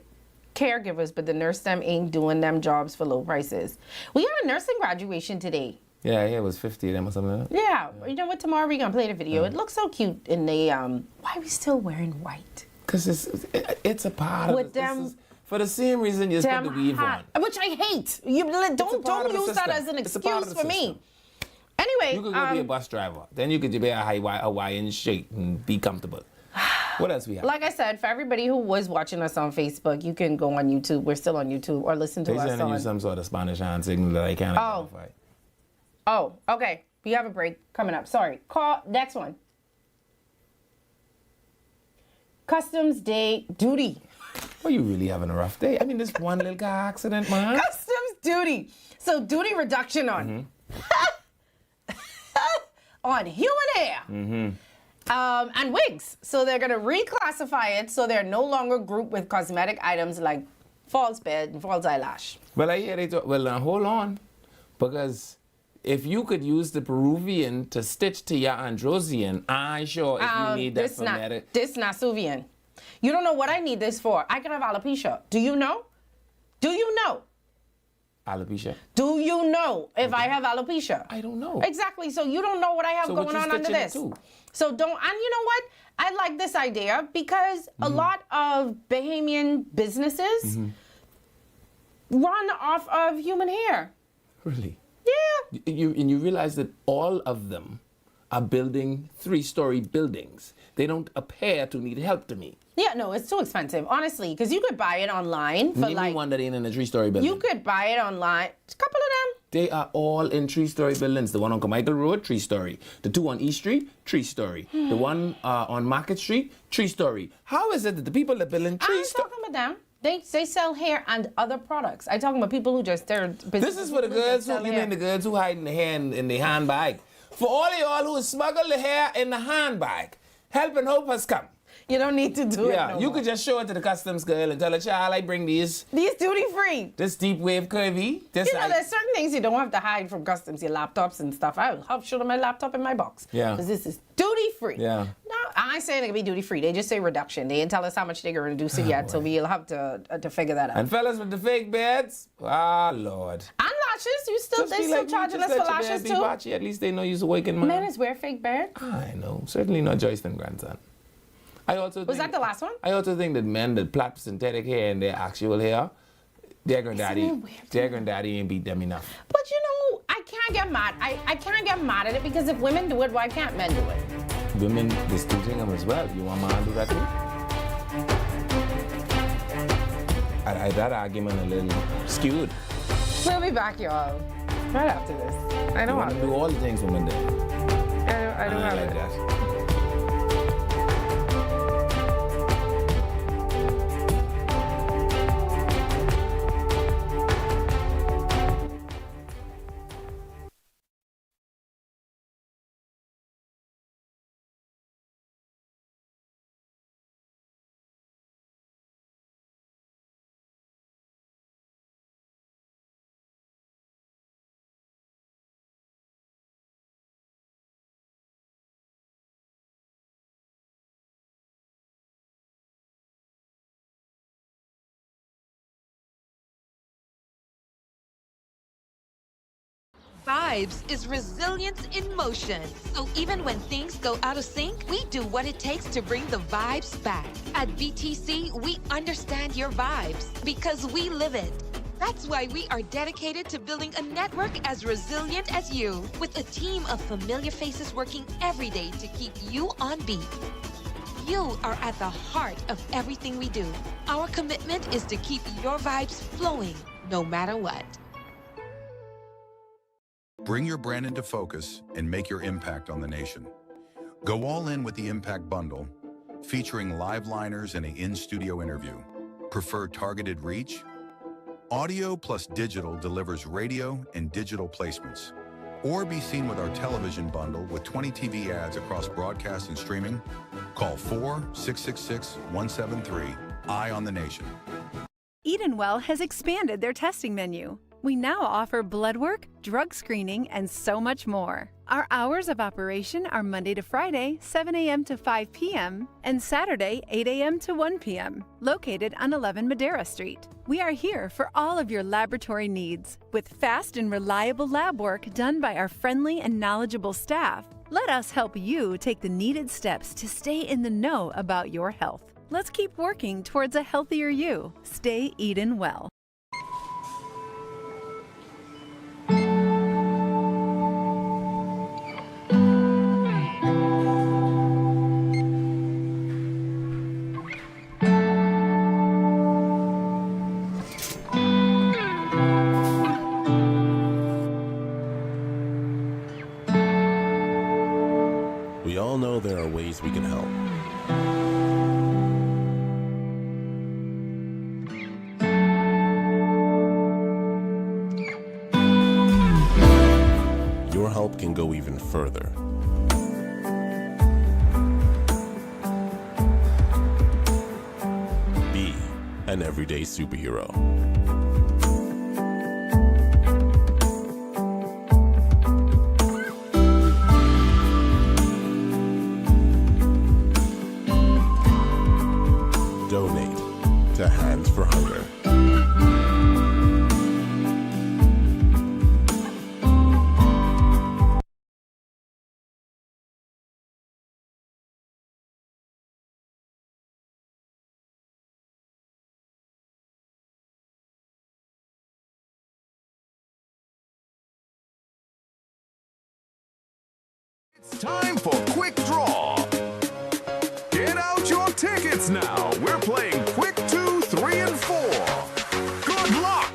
caregivers, but the nurse them ain't doing them jobs for low prices. We had a nursing graduation today. Yeah, it was 50 of them or something like that. Yeah, you know what? Tomorrow we're gonna play the video. It looks so cute in the. Why are we still wearing white? Because it's a part of it. For the same reason you just put the weave on. Which I hate. You don't use that as an excuse for me. Anyway, you could go be a bus driver. Then you could be a Hawaiian shirt and be comfortable. What else we have? Like I said, for everybody who was watching us on Facebook, you can go on YouTube. We're still on YouTube, or listen to us on. They sending you some sort of Spanish hand signal that I can't identify. Oh, okay. We have a break coming up. Sorry. Call next one. Customs Day duty. Well, you really having a rough day. I mean, this one little car accident, man. Customs duty. So duty reduction on on human hair. And wigs. So they're going to reclassify it so they're no longer grouped with cosmetic items like false bed and false eyelash. Well, I hear they talk. Well, now hold on. Because if you could use the Peruvian to stitch to your Androsian, I'm sure if you need that for medic. This Nasuvian. You don't know what I need this for. I can have alopecia. Do you know? Do you know? Alopecia? Do you know if I have alopecia? I don't know. Exactly. So you don't know what I have going on under this. So don't, and you know what? I like this idea because a lot of Bahamian businesses run off of human hair. Really? Yeah. You realize that all of them are building 3-story buildings. They don't appear to need help to me. Yeah, no, it's too expensive, honestly, because you could buy it online for Name me one that ain't in a 3-story building. You could buy it online. A couple of them. They are all in 3-story buildings. The one on Carmichael Road, 3-story. The 2 on East Street, 3-story. The one on Market Street, 3-story. How is it that the people that build in 3-story... I'm talking about them. They sell hair and other products. I'm talking about people who just... This is for the girls who... You mean the girls who hide in the hair in the handbag. For all of y'all who smuggle the hair in the handbag, help and hope has come. You don't need to do it no you more. could just show it to the customs girl and tell her, child, I bring these. These duty free. This deep wave curvy. This You know, there's certain things you don't have to hide from customs, your laptops and stuff. I will show them my laptop in my box. Yeah. Because this is duty free. Yeah. No, I ain't saying it can be duty free. They just say reduction. They didn't tell us how much they're going to reduce it yet, so we'll have to figure that out. And fellas with the fake beards, Lord. And lashes, they still charging us for lashes too. Batchy. At least they know you're a waking man. Men is wear fake beard. I know. Certainly not Joyce and grandson. Was that the last one? I also think that men that plait synthetic hair in their actual hair, their granddaddy ain't beat them enough. But you know, I can't get mad. I can't get mad at it because if women do it, why can't men do it? Women disputing them as well. You want man to do that too? That argument a little skewed. We'll be back, y'all. Right after this. I don't want to do all the things women do. I don't like that. Vibes is resilience in motion. So even when things go out of sync, we do what it takes to bring the vibes back. At BTC, we understand your vibes because we live it. That's why we are dedicated to building a network as resilient as you, with a team of familiar faces working every day to keep you on beat. You are at the heart of everything we do. Our commitment is to keep your vibes flowing, no matter what. Bring your brand into focus and make your impact on the nation. Go all in with the Impact Bundle, featuring live liners and an in-studio interview. Prefer targeted reach? Audio plus digital delivers radio and digital placements. Or be seen with our television bundle with 20 TV ads across broadcast and streaming. Call 4-666-173. Eye on the Nation. Edenwell has expanded their testing menu. We now offer blood work, drug screening, and so much more. Our hours of operation are Monday to Friday, 7 a.m. to 5 p.m., and Saturday, 8 a.m. to 1 p.m., located on 11 Madera Street. We are here for all of your laboratory needs, with fast and reliable lab work done by our friendly and knowledgeable staff. Let us help you take the needed steps to stay in the know about your health. Let's keep working towards a healthier you. Stay Eden well. we all know there are ways we can help. Your help can go even further. Be an everyday superhero. Donate to Hands for Hunger. It's time for Quick Draw. Get out your tickets now. We're playing Quick 2, 3, and 4. Good luck!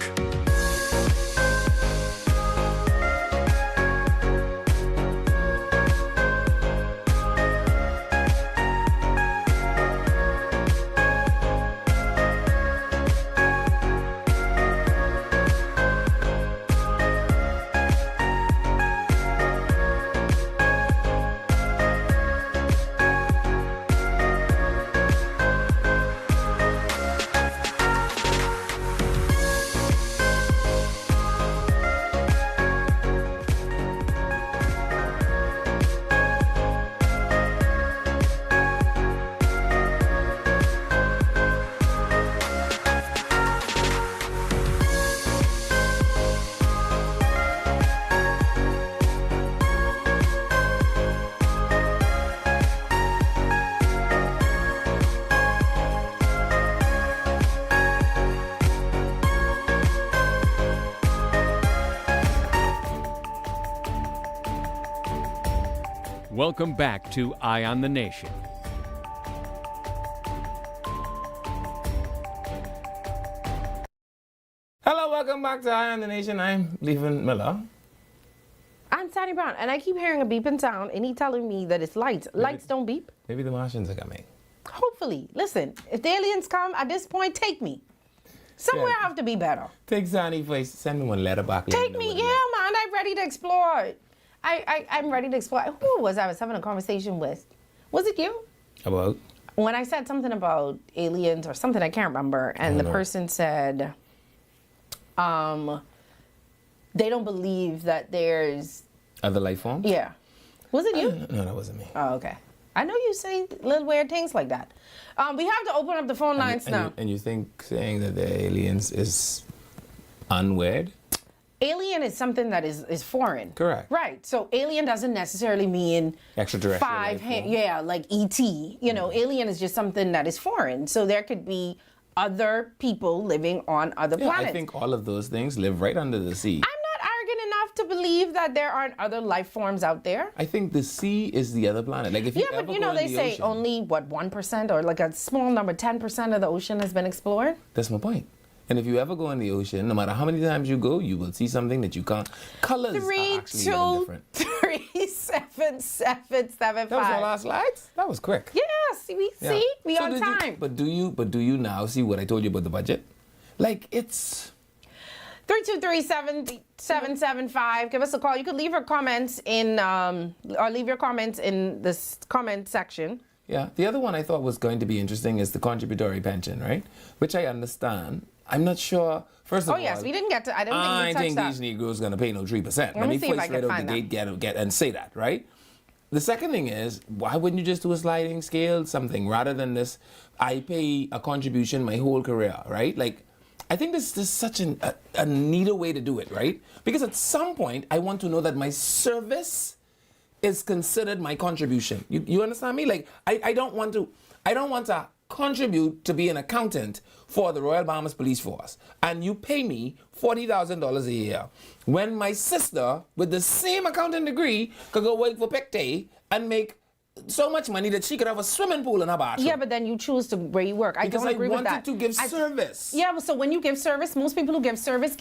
Welcome back to Eye on the Nation. Hello, welcome back to Eye on the Nation. I'm Levan Miller. I'm Sandy Brown, and I keep hearing a beeping sound, and he telling me that it's lights. Lights don't beep. Maybe the Martians are coming. Hopefully. Listen, if the aliens come, at this point, take me. Somewhere I have to be better. Take Sandy for send me one letter back. Take me, yeah, man. I'm ready to explore. I'm ready to explore. Who was I was having a conversation with? Was it you? About? When I said something about aliens or something, I can't remember, and the person said, they don't believe that there's Other life forms? Yeah. Was it you? No, that wasn't me. Oh, okay. I know you say little weird things like that. We have to open up the phone lines now. And you think saying that the aliens is unweird? Alien is something that is foreign. Correct. Right. So alien doesn't necessarily mean extraterrestrial. yeah, like E.T. You know, alien is just something that is foreign. So there could be other people living on other planets. I think all of those things live right under the sea. I'm not arrogant enough to believe that there aren't other life forms out there. I think the sea is the other planet. Like if you Yeah, ever but you go know, in they the say ocean, only, what, 1% or like a small number, 10% of the ocean has been explored? That's my point. And if you ever go in the ocean, no matter how many times you go, you will see something that you can't. Colors are actually even different. 3, 7, 7, 7, 5. That was our last slides? That was quick. Yes, we on time. But do you now see what I told you about the budget? Like it's 323-7775. Give us a call. You can leave your comments in this comment section. Yeah. The other one I thought was going to be interesting is the contributory pension, right? Which I understand. I'm not sure. First of all, yes, we didn't get to. I don't I think we touched that. these Negroes going to pay no 3%. Let me see if I first can right out the gate get and say that, right? The second thing is, why wouldn't you just do a sliding scale, something, rather than this, I pay a contribution my whole career, right? Like, I think this is such a neater way to do it, right? Because at some point, I want to know that my service is considered my contribution. You understand me? Like, I don't want to contribute to be an accountant for the Royal Bahamas Police Force, and you pay me $40,000 a year, when my sister with the same accounting degree could go work for Pictet and make so much money that she could have a swimming pool in her bathroom. Yeah, but then you choose to where you work. I Because don't agree with that. I wanted to give service. Yeah, but so when you give service, most people who give service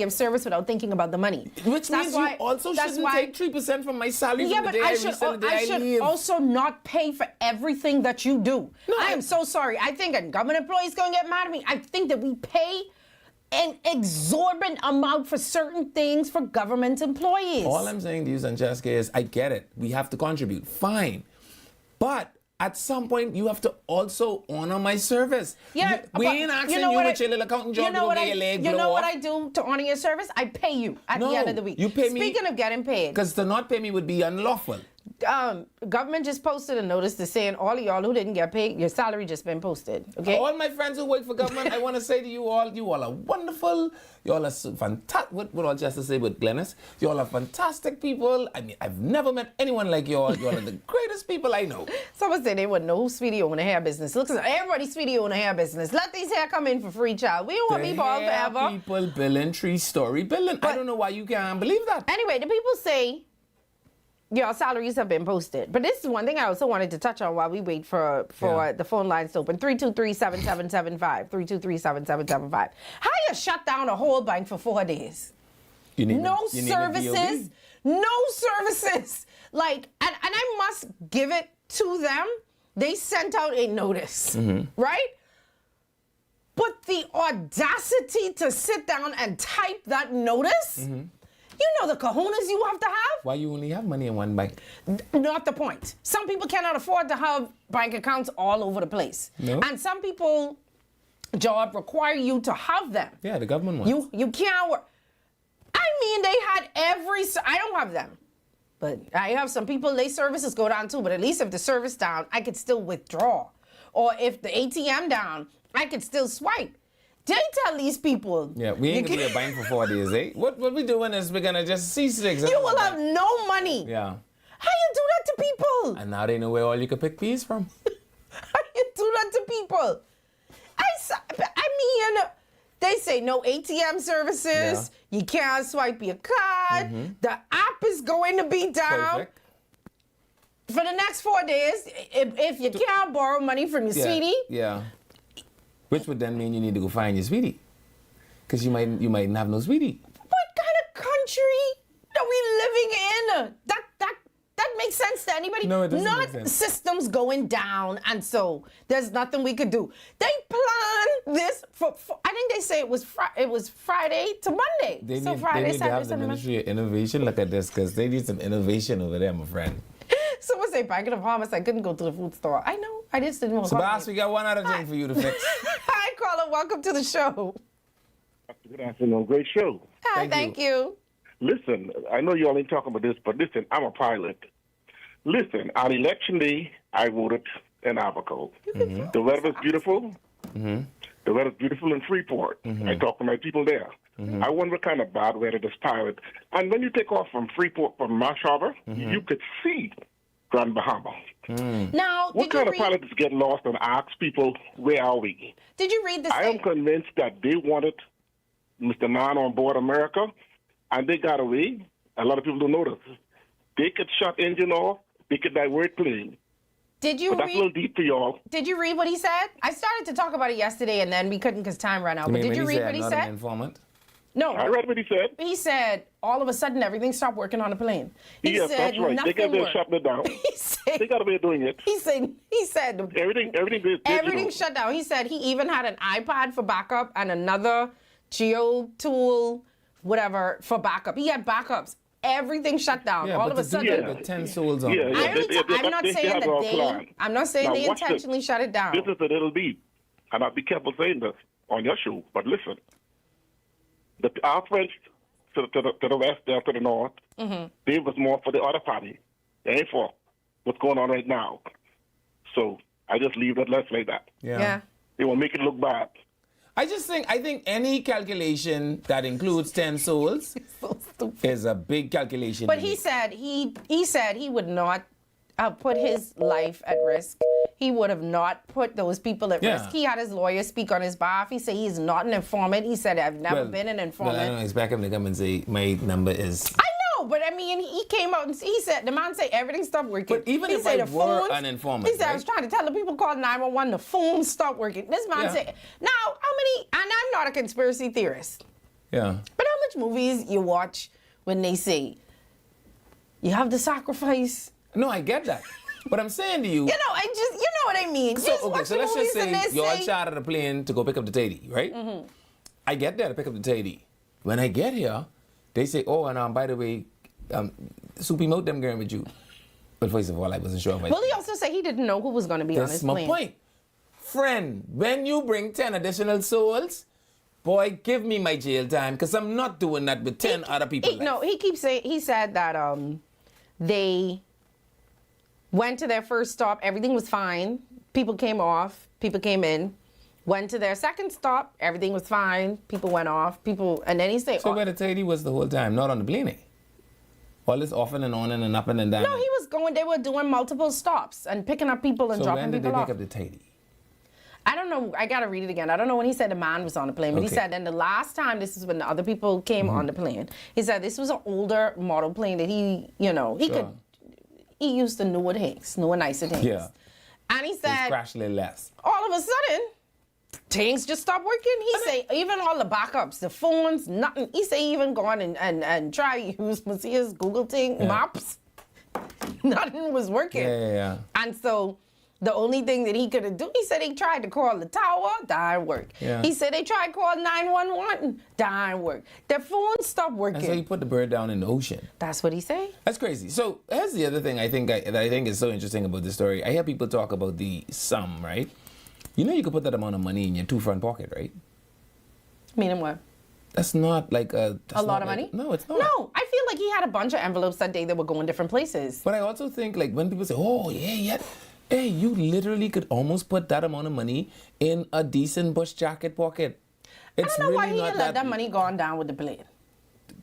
without thinking about the money. Which means you also shouldn't take 3% from my salary from the day I resell, the day I leave. Also not pay for everything that you do. No, I am so sorry. I think a government employee is going to get mad at me. I think that we pay an exorbitant amount for certain things for government employees. All I'm saying to you, Sancheska, is I get it. We have to contribute. Fine. But at some point, you have to also honor my service. Yeah, we ain't asking you with your little accounting job to go get your leg blow what off. I do to honor your service? I pay you at the end of the week. You pay me. Speaking of getting paid. Because to not pay me would be unlawful. Government just posted a notice to saying all of y'all who didn't get paid, your salary just been posted. Okay. All my friends who work for government, I want to say to you all are wonderful. You all are fantastic. What all just to say with Glennis? You all are fantastic people. I mean, I've never met anyone like you all. You all are the greatest people I know. Someone said they wouldn't know who Sweetie own a hair business. Looks like everybody Sweetie own a hair business. Let these hair come in for free, child. We don't want me bald forever. People billing, 3-story billing. I don't know why you can't believe that. Anyway, the people say your salaries have been posted. But this is one thing I also wanted to touch on while we wait for the phone lines to open. 323-7775. 323-7775. How you shut down a whole bank for 4 days? No services. Like, and I must give it to them. They sent out a notice, right? But the audacity to sit down and type that notice, you know the kahunas you have to have. Why you only have money in one bank? Not the point. Some people cannot afford to have bank accounts all over the place. No. And some people job require you to have them. Yeah, the government ones. You can't work. I mean, they had I don't have them. But I have some people, their services go down too. But at least if the service down, I could still withdraw. Or if the ATM down, I could still swipe. They tell these people. Yeah, we ain't gonna be a bank for 4 days, eh? What we doing is we're gonna just cease to exist. You will have no money. Yeah. How you do that to people? And now they know where all you can pick peas from. How you do that to people? I mean, they say no ATM services. Yeah. You can't swipe your card. The app is going to be down. Perfect. For the next 4 days, if you can't borrow money from your sweetie. Yeah. Which would then mean you need to go find your sweetie. Because you might have no sweetie. What kind of country are we living in? That makes sense to anybody? No, it doesn't make sense. Systems going down, and so there's nothing we could do. They planned this for I think they say it was Friday to Monday. They need to have the Ministry of Innovation look at this because they need some innovation over there, my friend. Someone say Bank of the Bahamas, I couldn't go to the food store. I know. I just didn't want to. Sebas, we got one other thing for you to fix. Hi, caller. Welcome to the show. Good afternoon. Great show. Hi, thank you. Listen, I know you all ain't talking about this, but listen, I'm a pilot. Listen, on election day, I voted in Abaco. The weather was beautiful. The weather was beautiful in Freeport. I talked to my people there. I wonder what kind of bad weather this pilot. And when you take off from Freeport, from Marsh Harbor, you could see Grand Bahama. Now, what kind of pilots get lost and ask people, where are we? Did you read this? I am convinced that they wanted Mr. Nahn on board America, and they got away. A lot of people don't know this. They could shut engine off. They could divert plane. Did you but that's read? a little deep for y'all. Did you read what he said? I started to talk about it yesterday, and then we couldn't because time ran out. But did you read what he said? An informant? No. I read what he said. He said all of a sudden everything stopped working on the plane. He yes, said that's right. They got to shut it down. They got a way of doing it. He said everything shut down. He said he even had an iPad for backup and another Geo tool, whatever, for backup. He had backups. Everything shut down. Yeah, all but of a sudden. the 10 souls on. I'm not saying that I'm not saying they intentionally shut it down. This is a little deep, and I'll be careful saying this on your show. But listen, our friends to the west, there to the north, they was more for the other party. They ain't for what's going on right now. So I just leave it less like that. Yeah. They will make it look bad. I think any calculation that includes 10 souls is a big calculation. But he said he would not put his life at risk. He would have not put those people at risk. He had his lawyer speak on his behalf. He said he's not an informant. He said, I've never been an informant. Well, I don't expect him to come and say, my number is... I No, but I mean, he came out and he said, the man said everything stopped working. But even he if said I the were phones- an informant, he said, I was right? trying to tell the people call 911, the phone stopped working. This man Yeah. said, now, how many, and I'm not a conspiracy theorist, Yeah. but how much movies you watch when they say, you have to sacrifice? No, I get that. But I'm saying to you. You know, you know what I mean. So, Just okay, watch so the let's just movies and say they you're say, chartered a plane to go pick up the Teddy, right? Mhm. I get there to pick up the Teddy. When I get here, they say, oh, and by the way, Soupy Moat them going with you. But first of all, I wasn't sure if I... Well, he also said he didn't know who was going to be on his That's my plane. point. Friend, when you bring 10 additional souls, boy, give me my jail time, because I'm not doing that with 10 other people. No, he keeps saying, he said that they went to their first stop, everything was fine. People came off, people came in. Went to their second stop, everything was fine. People went off, and then he said, So where the Teddy was the whole time, not on the plane, eh? All this off and on and up and down. no, he was going, they were doing multiple stops and picking up people and So dropping when did people they off. pick up the Teddy? I don't know, I gotta read it again. I don't know when he said the man was on the plane, but he Okay. said then the last time, this is when the other people came on the plane, he said this was an older model plane that he, you know, he used the newer things, newer nicer things. Yeah. And he It's said, crashed a little less. all of a sudden, things just stopped working. He say even all the backups, the phones, nothing. He say even gone and try to use Messiah's Google thing, maps. Nothing was working. Yeah. And so the only thing that he could do, he said he tried to call the tower, that didn't work. Yeah. He said they tried to call 911, that didn't work. Their phone stopped working. And so he put the bird down in the ocean. That's what he said. That's crazy. So here's the other thing that I think is so interesting about this story. I hear people talk about the sum, right? You know you could put that amount of money in your two front pocket, right? Meaning what? That's not like a... A lot of money? No, it's not. No, I feel like he had a bunch of envelopes that day that were going different places. But I also think like when people say, oh, yeah. Hey, you literally could almost put that amount of money in a decent bush jacket pocket. It's I don't know why really he not let that money gone down with the plane.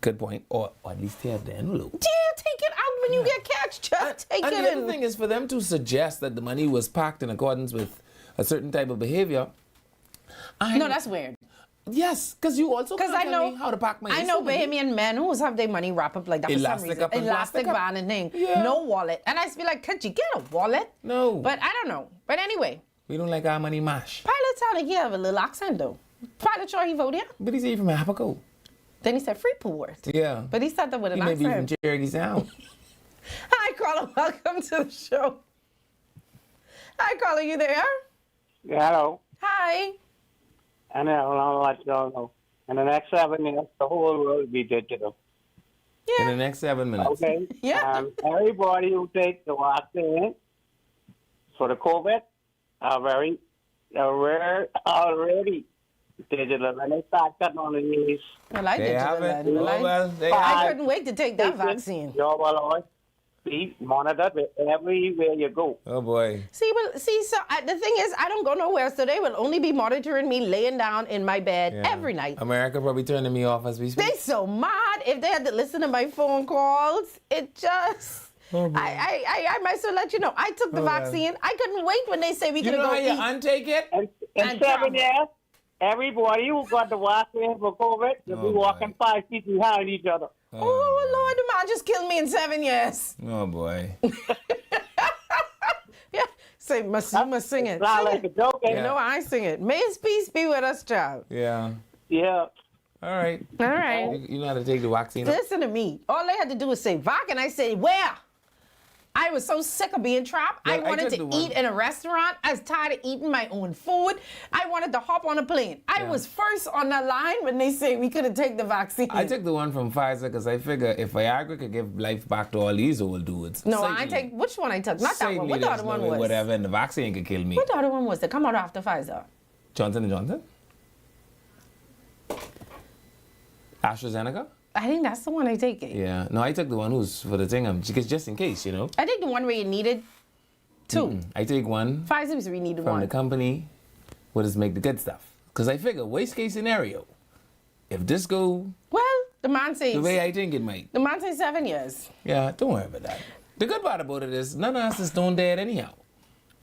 Good point. Or at least they have the envelope. Yeah, take it out when you get catch. Just take And it the other in. thing is for them to suggest that the money was packed in accordance with a certain type of behavior. No, that's weird. Yes, because you also Because can't I tell know me how to pack my I know Bahamian men who have their money wrapped up like that for some Elastic reason. up and Elastic plastic up. band and thing. Yeah. No wallet. And I just be like, could you get a wallet? No. But I don't know. But anyway, We don't like our money mash. Pilot sounded he have a little accent though. Pilot sure he voted. But he's even from Apico. Then he said Freeport. Yeah. But he said that with an He may be from accent. Charity Sound. Hi, caller. Welcome to the show. Hi, caller. You there? Yeah, hello. Hi. And I'll let you all know. In the next 7 years, the whole world will be digital. In the next 7 minutes. Okay? Yeah. Everybody who takes the vaccine for the COVID are already digital. And they start cutting on the knees. Well, I They did. have it. Well, Oh, well, they I have it. couldn't wait to take that vaccine. You will always be monitored everywhere you go. Oh, boy. See, so the thing is, I don't go nowhere, so they will only be monitoring me laying down in my bed Yeah. every night. America probably turning me off as we speak. They so mad if they had to listen to my phone calls. It just... Oh, boy. I might as well let you know. I took the Oh, man. vaccine. I couldn't wait when they say we You could know go how you eat. untake it? In 7 years, everybody who got the vaccine for COVID will be walking 5 feet behind each other. Oh, Lord, the man just killed me in 7 years. Oh, boy. Yeah, say, you must sing it. Not Sing like it. a joke. You know I sing it. May his peace be with us, child. Yeah. Yeah. All right. All right. You know how to take the vaccine? Listen to me. All they had to do was say vac, and I said, where? I was so sick of being trapped. Yeah, I wanted took to the one. eat in a restaurant. I was tired of eating my own food. I wanted to hop on a plane. I was first on the line when they say we couldn't take the vaccine. I took the one from Pfizer because I figure if Viagra could give life back to all these old dudes. No, certainly- I take, which one I took? Not that one. certainly What the there's other one no way was? Whatever, and the vaccine could kill me. What the other one was that come out after Pfizer? Johnson & Johnson? AstraZeneca? I think that's the one I take it. Yeah. No, I took the one who's for the thing, just in case, you know. I think the one where you needed two. I take one Pfizer was where you needed from one. the company what does make the good stuff. Because I figure, worst case scenario, if this go Well, the man says. the way I think it might. The man says 7 years. Yeah, don't worry about that. The good part about it is none of us is doing dead anyhow.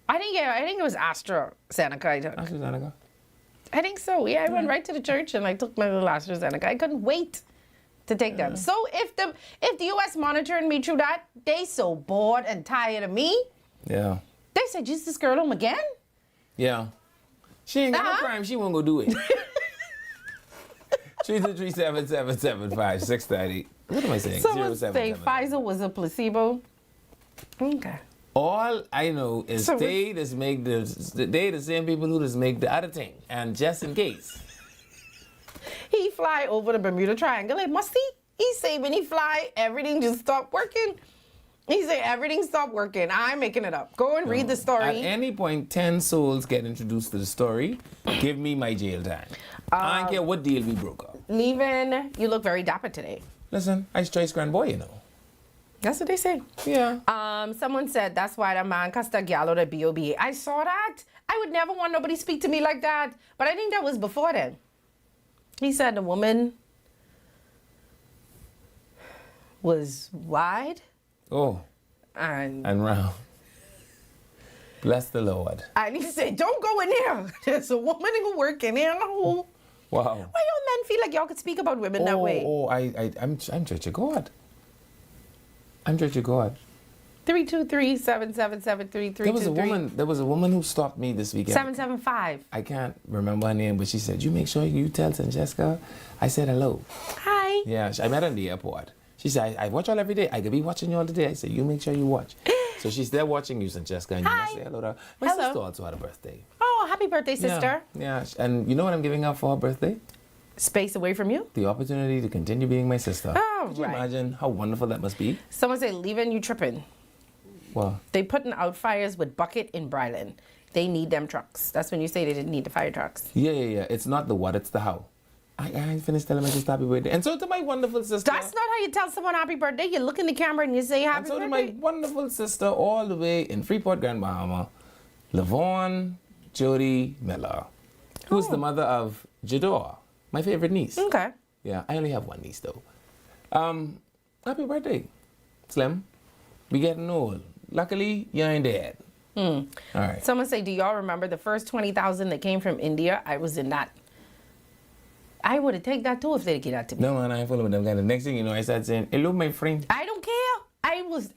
I think it was AstraZeneca I took. AstraZeneca? I think so. Yeah, I went right to the church and I took my little AstraZeneca. I couldn't wait to take them. So if the U.S. monitoring me through that, they so bored and tired of me. Yeah. They said, just this girl home again? Yeah. She ain't got no crime. She won't go do it. 323-777-5630. What am I saying? Someone say Pfizer was a placebo. Okay. All I know is they the same people who just make the other thing. And just in case. He fly over the Bermuda Triangle. Like, must he say when he fly, everything just stopped working. He said everything stopped working. I'm making it up. Go and read the story. At any point, 10 souls get introduced to the story. Give me my jail time. I don't care what deal we broke up. Leaving, you look very dapper today. Listen, I choice grand boy, you know. That's what they say. Yeah. Someone said that's why that man cussed a gal out at B.O.B. I saw that. I would never want nobody speak to me like that. But I think that was before then. He said the woman was wide. Oh. And round. Bless the Lord. And he said, don't go in there. There's a woman who work in there. No. Wow. Why y'all men feel like y'all could speak about women that way? I'm Church of God. I'm Church of God. 323-777-3323. There was a woman who stopped me this weekend. 775. I can't remember her name, but she said, you make sure you tell Francesca I said hello. Hi. Yeah, I met her in the airport. She said, I watch y'all every day. I could be watching you all today. I said, you make sure you watch. So she's there watching you, Francesca, and you must say hello to her. My sister also had a birthday. Oh, happy birthday, sister. Yeah, and you know what I'm giving her for her birthday? Space away from you? The opportunity to continue being my sister. Oh, Could you imagine how wonderful that must be? Someone say, leaving, you tripping. What? They putting out fires with bucket in Bryland. They need them trucks. That's when you say they didn't need the fire trucks. Yeah. It's not the what, it's the how. I ain't finished telling my sister happy birthday. And so to my wonderful sister. That's not how you tell someone happy birthday. You look in the camera and you say happy birthday. And so to my wonderful sister all the way in Freeport, Grand Bahama, Lavon Jody Miller, who's the mother of Jador, my favorite niece. Okay. Yeah, I only have one niece though. Happy birthday, Slim. We getting old. Luckily, you ain't dead. All right. Someone say, do y'all remember the first 20,000 that came from India? I was in that. I would have taken that too if they'd give that to me. No, man, I ain't fooling with them guys. The next thing you know, I started saying, hello, my friend. I don't care.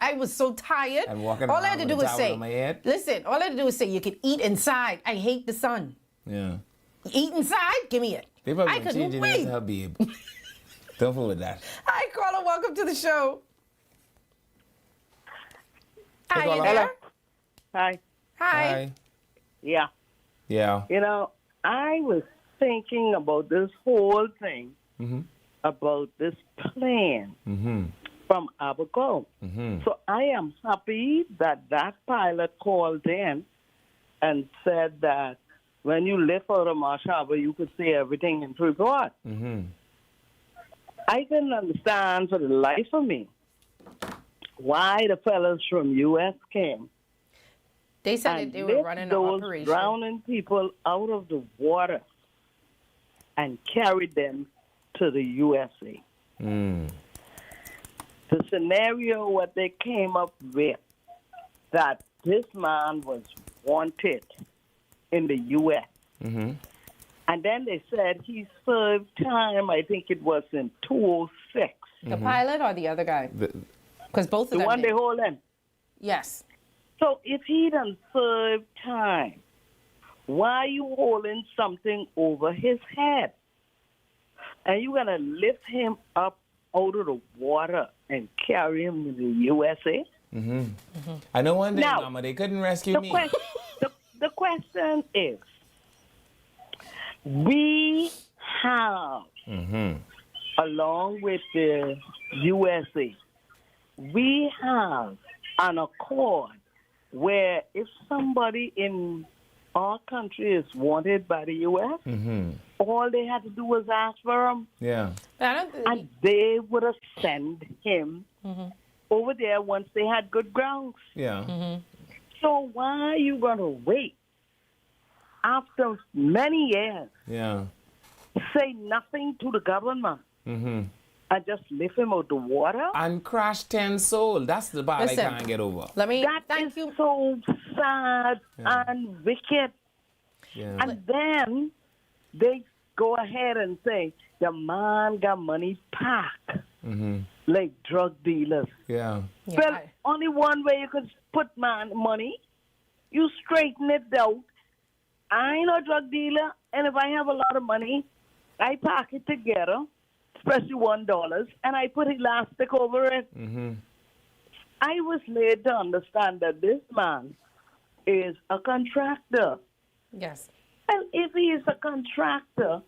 I was so tired. I'm walking all I around had to with do a was towel say, on my head. listen, all I had to do was say, you can eat inside. I hate the sun. Yeah. Eat inside? Give me it. They probably I been couldn't changing wait. that to her babe. Don't fool with that. Hi, caller. Welcome to the show. Hi, you Hello. there? Hi. Hi. Yeah. Yeah. You know, I was thinking about this whole thing, about this plane from Abaco. So I am happy that that pilot called in and said that when you lift out of Marsh Harbor, you could see everything in Freeport. I couldn't understand for the life of me why the fellas from U.S. came. They said that they were running an those operation. drowning people out of the water and carried them to the USA. The scenario what they came up with, that this man was wanted in the U.S. And then they said he served time, I think it was in 2006. The pilot or the other guy? Because both of the them one did. they hold him. Yes. So if he done served time, why are you holding something over his head? And you're going to lift him up out of the water and carry him to the USA? I know one day, Now, Mama, they couldn't rescue me. The question is, we have, along with the USA, we have an accord where if somebody in our country is wanted by the U.S., all they had to do was ask for him, Yeah. and they would have sent him over there once they had good grounds. Yeah. So why are you going to wait after many years, Yeah. say nothing to the government, and just lift him out the water? And crash 10 soul. That's the part Listen, I can't get over. Let me That is so sad and wicked. Yeah. And then they go ahead and say the man got money packed like drug dealers. Yeah. Well, only one way you could put money, you straighten it out. I ain't no drug dealer, and if I have a lot of money, I pack it together, especially $1, and I put elastic over it. I was led to understand that this man is a contractor. Yes. And if he is a contractor,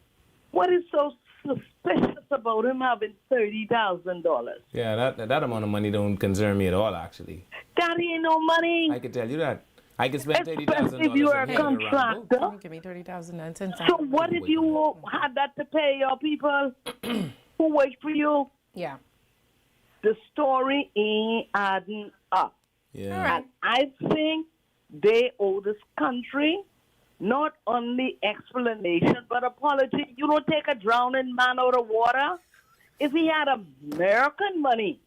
what is so suspicious about him having $30,000? Yeah, that amount of money don't concern me at all, actually. That ain't no money. I can tell you that. I can spend $30,000 if you are a contractor. Give me $30,000. So what if you had that to pay your people who wait for you? Yeah. The story ain't adding up. Yeah. And I think they owe this country not only explanation, but apology. You don't take a drowning man out of water. If he had American money,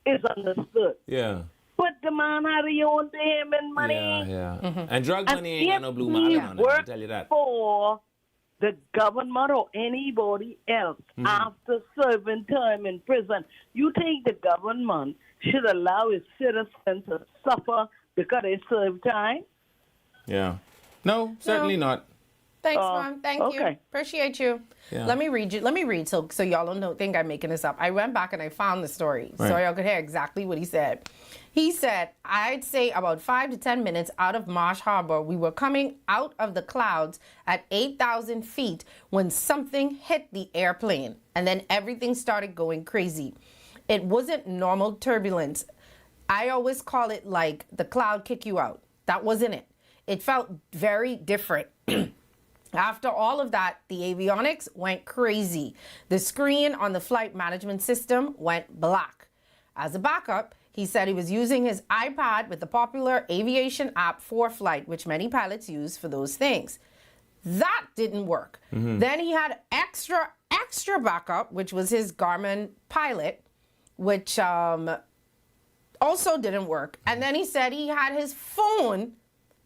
it's understood. Yeah. But the man had his own damn money. Yeah. And drug money ain't got no blue mark on it, I can tell you that. For the government or anybody else after serving time in prison, you think the government should allow its citizens to suffer because they serve time? Yeah. No, certainly not. Thanks, Mom. Thank you. Appreciate you. Yeah. Let me read so y'all don't think I'm making this up. I went back and I found the story so Right. y'all could hear exactly what he said. He said, I'd say about 5 to 10 minutes out of Marsh Harbor, we were coming out of the clouds at 8,000 feet when something hit the airplane and then everything started going crazy. It wasn't normal turbulence. I always call it like the cloud kick you out. That wasn't it. It felt very different. After all of that, the avionics went crazy. The screen on the flight management system went black. As a backup, he said he was using his iPad with the popular aviation app ForeFlight, which many pilots use for those things. That didn't work. Then he had extra backup, which was his Garmin Pilot, which also didn't work. And then he said he had his phone.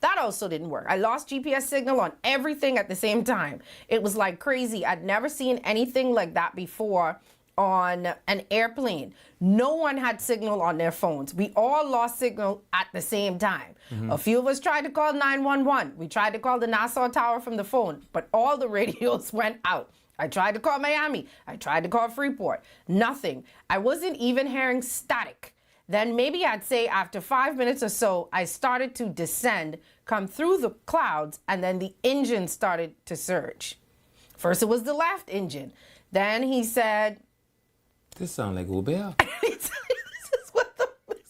That also didn't work. I lost GPS signal on everything at the same time. It was like crazy. I'd never seen anything like that before on an airplane. No one had signal on their phones. We all lost signal at the same time. A few of us tried to call 911. We tried to call the Nassau Tower from the phone, but all the radios went out. I tried to call Miami. I tried to call Freeport. Nothing. I wasn't even hearing static. Then maybe I'd say after 5 minutes or so, I started to descend, come through the clouds, and then the engine started to surge. First, it was the left engine. Then he said... This sounds like Uber. This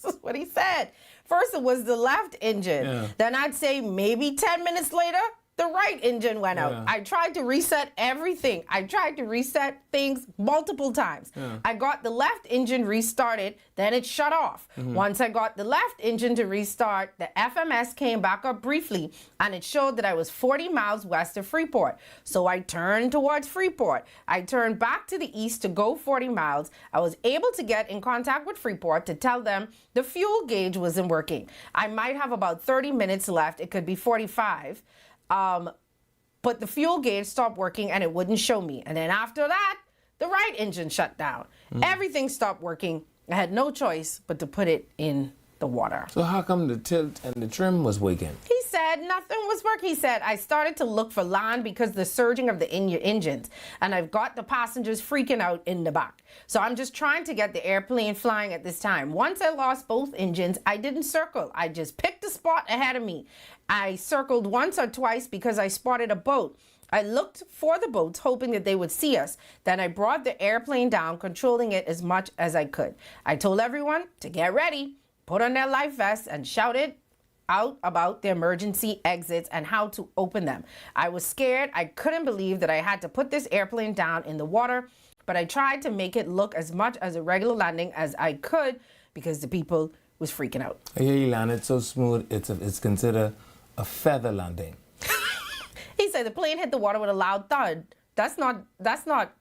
is what he said. First, it was the left engine. Yeah. Then I'd say maybe 10 minutes later, the right engine went out. Yeah. I tried to reset everything. I tried to reset things multiple times. Yeah. I got the left engine restarted, then it shut off. Once I got the left engine to restart, the FMS came back up briefly, and it showed that I was 40 miles west of Freeport. So I turned towards Freeport. I turned back to the east to go 40 miles. I was able to get in contact with Freeport to tell them the fuel gauge wasn't working. I might have about 30 minutes left. It could be 45. But the fuel gauge stopped working and it wouldn't show me. And then after that, the right engine shut down. Everything stopped working. I had no choice but to put it in the water. So how come the tilt and the trim was working? He said nothing was working. He said, I started to look for land because the surging of the engines, and I've got the passengers freaking out in the back. So I'm just trying to get the airplane flying at this time. Once I lost both engines, I didn't circle. I just picked a spot ahead of me. I circled once or twice because I spotted a boat. I looked for the boats, hoping that they would see us. Then I brought the airplane down, controlling it as much as I could. I told everyone to get ready, put on their life vests, and shouted out about the emergency exits and how to open them. I was scared. I couldn't believe that I had to put this airplane down in the water, but I tried to make it look as much as a regular landing as I could because the people was freaking out. I hear you landed so smooth, it's considered a feather landing. He said the plane hit the water with a loud thud. That's not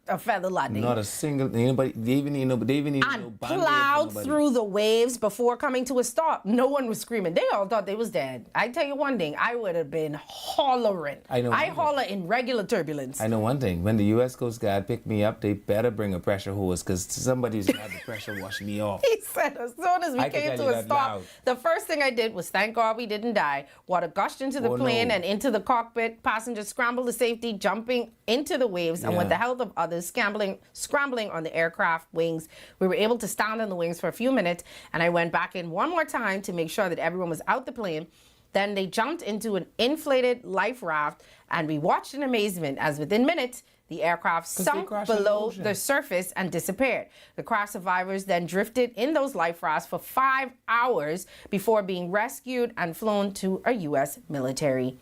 a feather landing. Not a single anybody. They even need no Band-Aid for Plowed nobody. through the waves before coming to a stop. No one was screaming. They all thought they was dead. I tell you one thing, I would have been hollering. I know. I holler in regular turbulence. I know one thing. When the U.S. Coast Guard picked me up, they better bring a pressure hose because somebody's had the pressure wash me off. He said as soon as we I can came tell to you a that stop, loud. the first thing I did was thank God we didn't die. Water gushed into the Oh, plane no. and into the cockpit. Passengers scrambled to safety, jumping into the waves, and with the help of others scrambling on the aircraft wings, we were able to stand on the wings for a few minutes, and I went back in one more time to make sure that everyone was out the plane. Then they jumped into an inflated life raft, and we watched in amazement as within minutes, the aircraft sunk below the surface and disappeared. The crash survivors then drifted in those life rafts for 5 hours before being rescued and flown to a U.S. military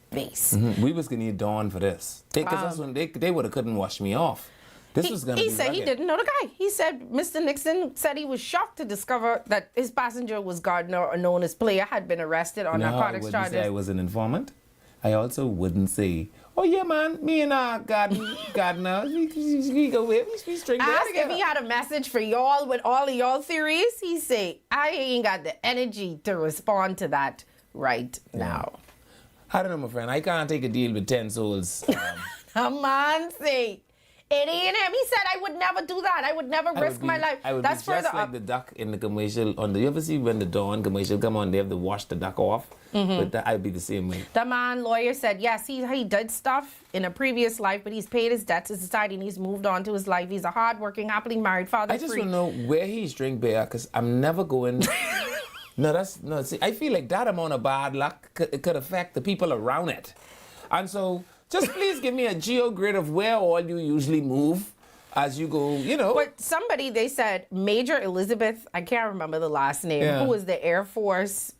base. We was gonna need Dawn for this because that's when they would have couldn't wash me off. This was gonna be He said he rugged. didn't know the guy. He said Mr. Nixon said he was shocked to discover that his passenger was Gardner, or known as Player, had been arrested on No, I narcotics wouldn't say I charges. was an informant. I also wouldn't say, oh yeah, man, me and Gardner, we go with, we string Ask together. if he had a message for y'all with all of y'all theories. He say, I ain't got the energy to respond to that right now. I don't know, my friend. I can't take a deal with 10 souls. Come on, say. It ain't him. He said I would never do that. I would never risk my life. I would That's be just further like up. the duck in the commercial. You ever see when the Dawn commercial come on, they have to wash the duck off? Mhm. But I'd be the same way. The man lawyer said, yes, he did stuff in a previous life, but he's paid his debt to society and he's moved on to his life. He's a hardworking, happily married father. I just want to know where he's drink beer because I'm never going. See, I feel like that amount of bad luck could affect the people around it. And so just please give me a geo-grid of where all you usually move as you go, But somebody, they said, Major Elizabeth, I can't remember the last name, Yeah. who was the Air Force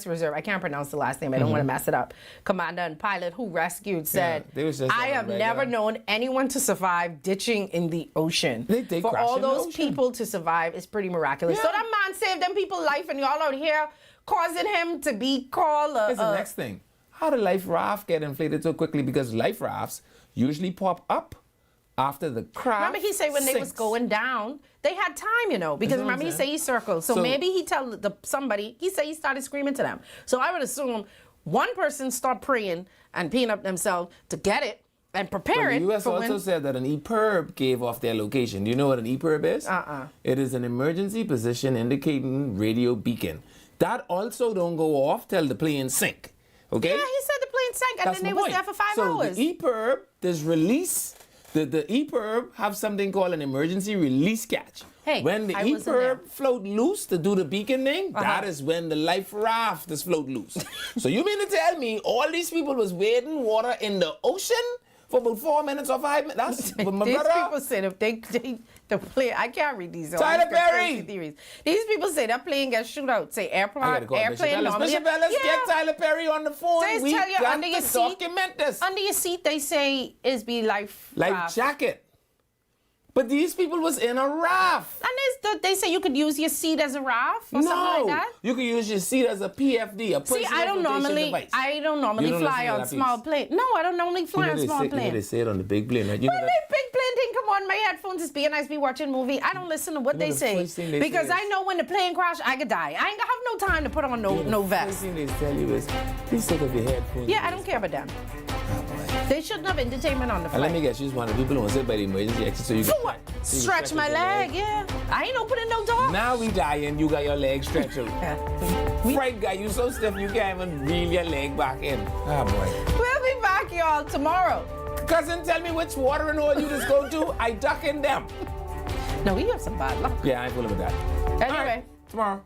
Reserve. I can't pronounce the last name. I don't want to mess it up. Commander and pilot who rescued said, they was just I on a have regular- never known anyone to survive ditching in the ocean. They For crash all in the those ocean. people to survive is pretty miraculous. So that man saved them people's life and y'all out here causing him to be called Here's the next thing. How did life raft get inflated so quickly? Because life rafts usually pop up after the craft Remember he said when they was sinks. going down, they had time, because That's what I'm remember he saying. said he circled. So, So- maybe he tell somebody, he said he started screaming to them. So I would assume one person start praying and peeing up themselves to get it and prepare Well, it the U.S. for also when... said that an EPIRB gave off their location. Do you know what an EPIRB is? It is an emergency position indicating radio beacon. That also don't go off till the plane sink. Okay? Yeah, he said the plane sank and That's then they my was point. there for 5 so hours. the EPIRB, there's release. The EPIRB have something called an emergency release catch. Hey, when the I wasn't there. EPIRB float loose to do the beacon thing, that is when the life raft is float loose. So you mean to tell me all these people was wading water in the ocean for about 4 minutes or 5 minutes? That's my These brother. people said if the plane, I can't read these. all Tyler these conspiracy Perry! Theories. These people say that plane gets shoot out. Say I gotta call Bishop airplane Ellis. normally. Bishop Ellis, get Tyler Perry on the phone. They We tell you got under to your seat, document this. Under your seat, they say is be life jacket. But these people was in a raft. And they say you could use your seat as a raft or something like that. You can use your seat as a PFD, a personal See, I don't flotation device. normally You don't fly listen to on that small piece. plane. No, I don't normally fly on small You know plane. they say it on the big plane, right? You know When that, they big plane thing come on, my headphones is being nice, be watching movie. I don't listen to what You know they the say first thing they because say I know when the plane crash, I could die. I ain't gonna have no time to put on no the vest. first thing they tell you is, please take off your headphones. Yeah, I don't care about them. They shouldn't have entertainment on the And let me flight. guess, she's one of the people who sit by the emergency exit so you For can what? so you Stretch my your leg, yeah. I ain't opening no door. Now we dying, you got your leg stretched out. Fright guy, you so stiff you can't even reel your leg back in. Ah, boy. We'll be back, y'all, tomorrow. Cousin, tell me which watering hole you just go to. I duck in them. No, we have some bad luck. Yeah, I ain't fooling with that. Anyway. Tomorrow.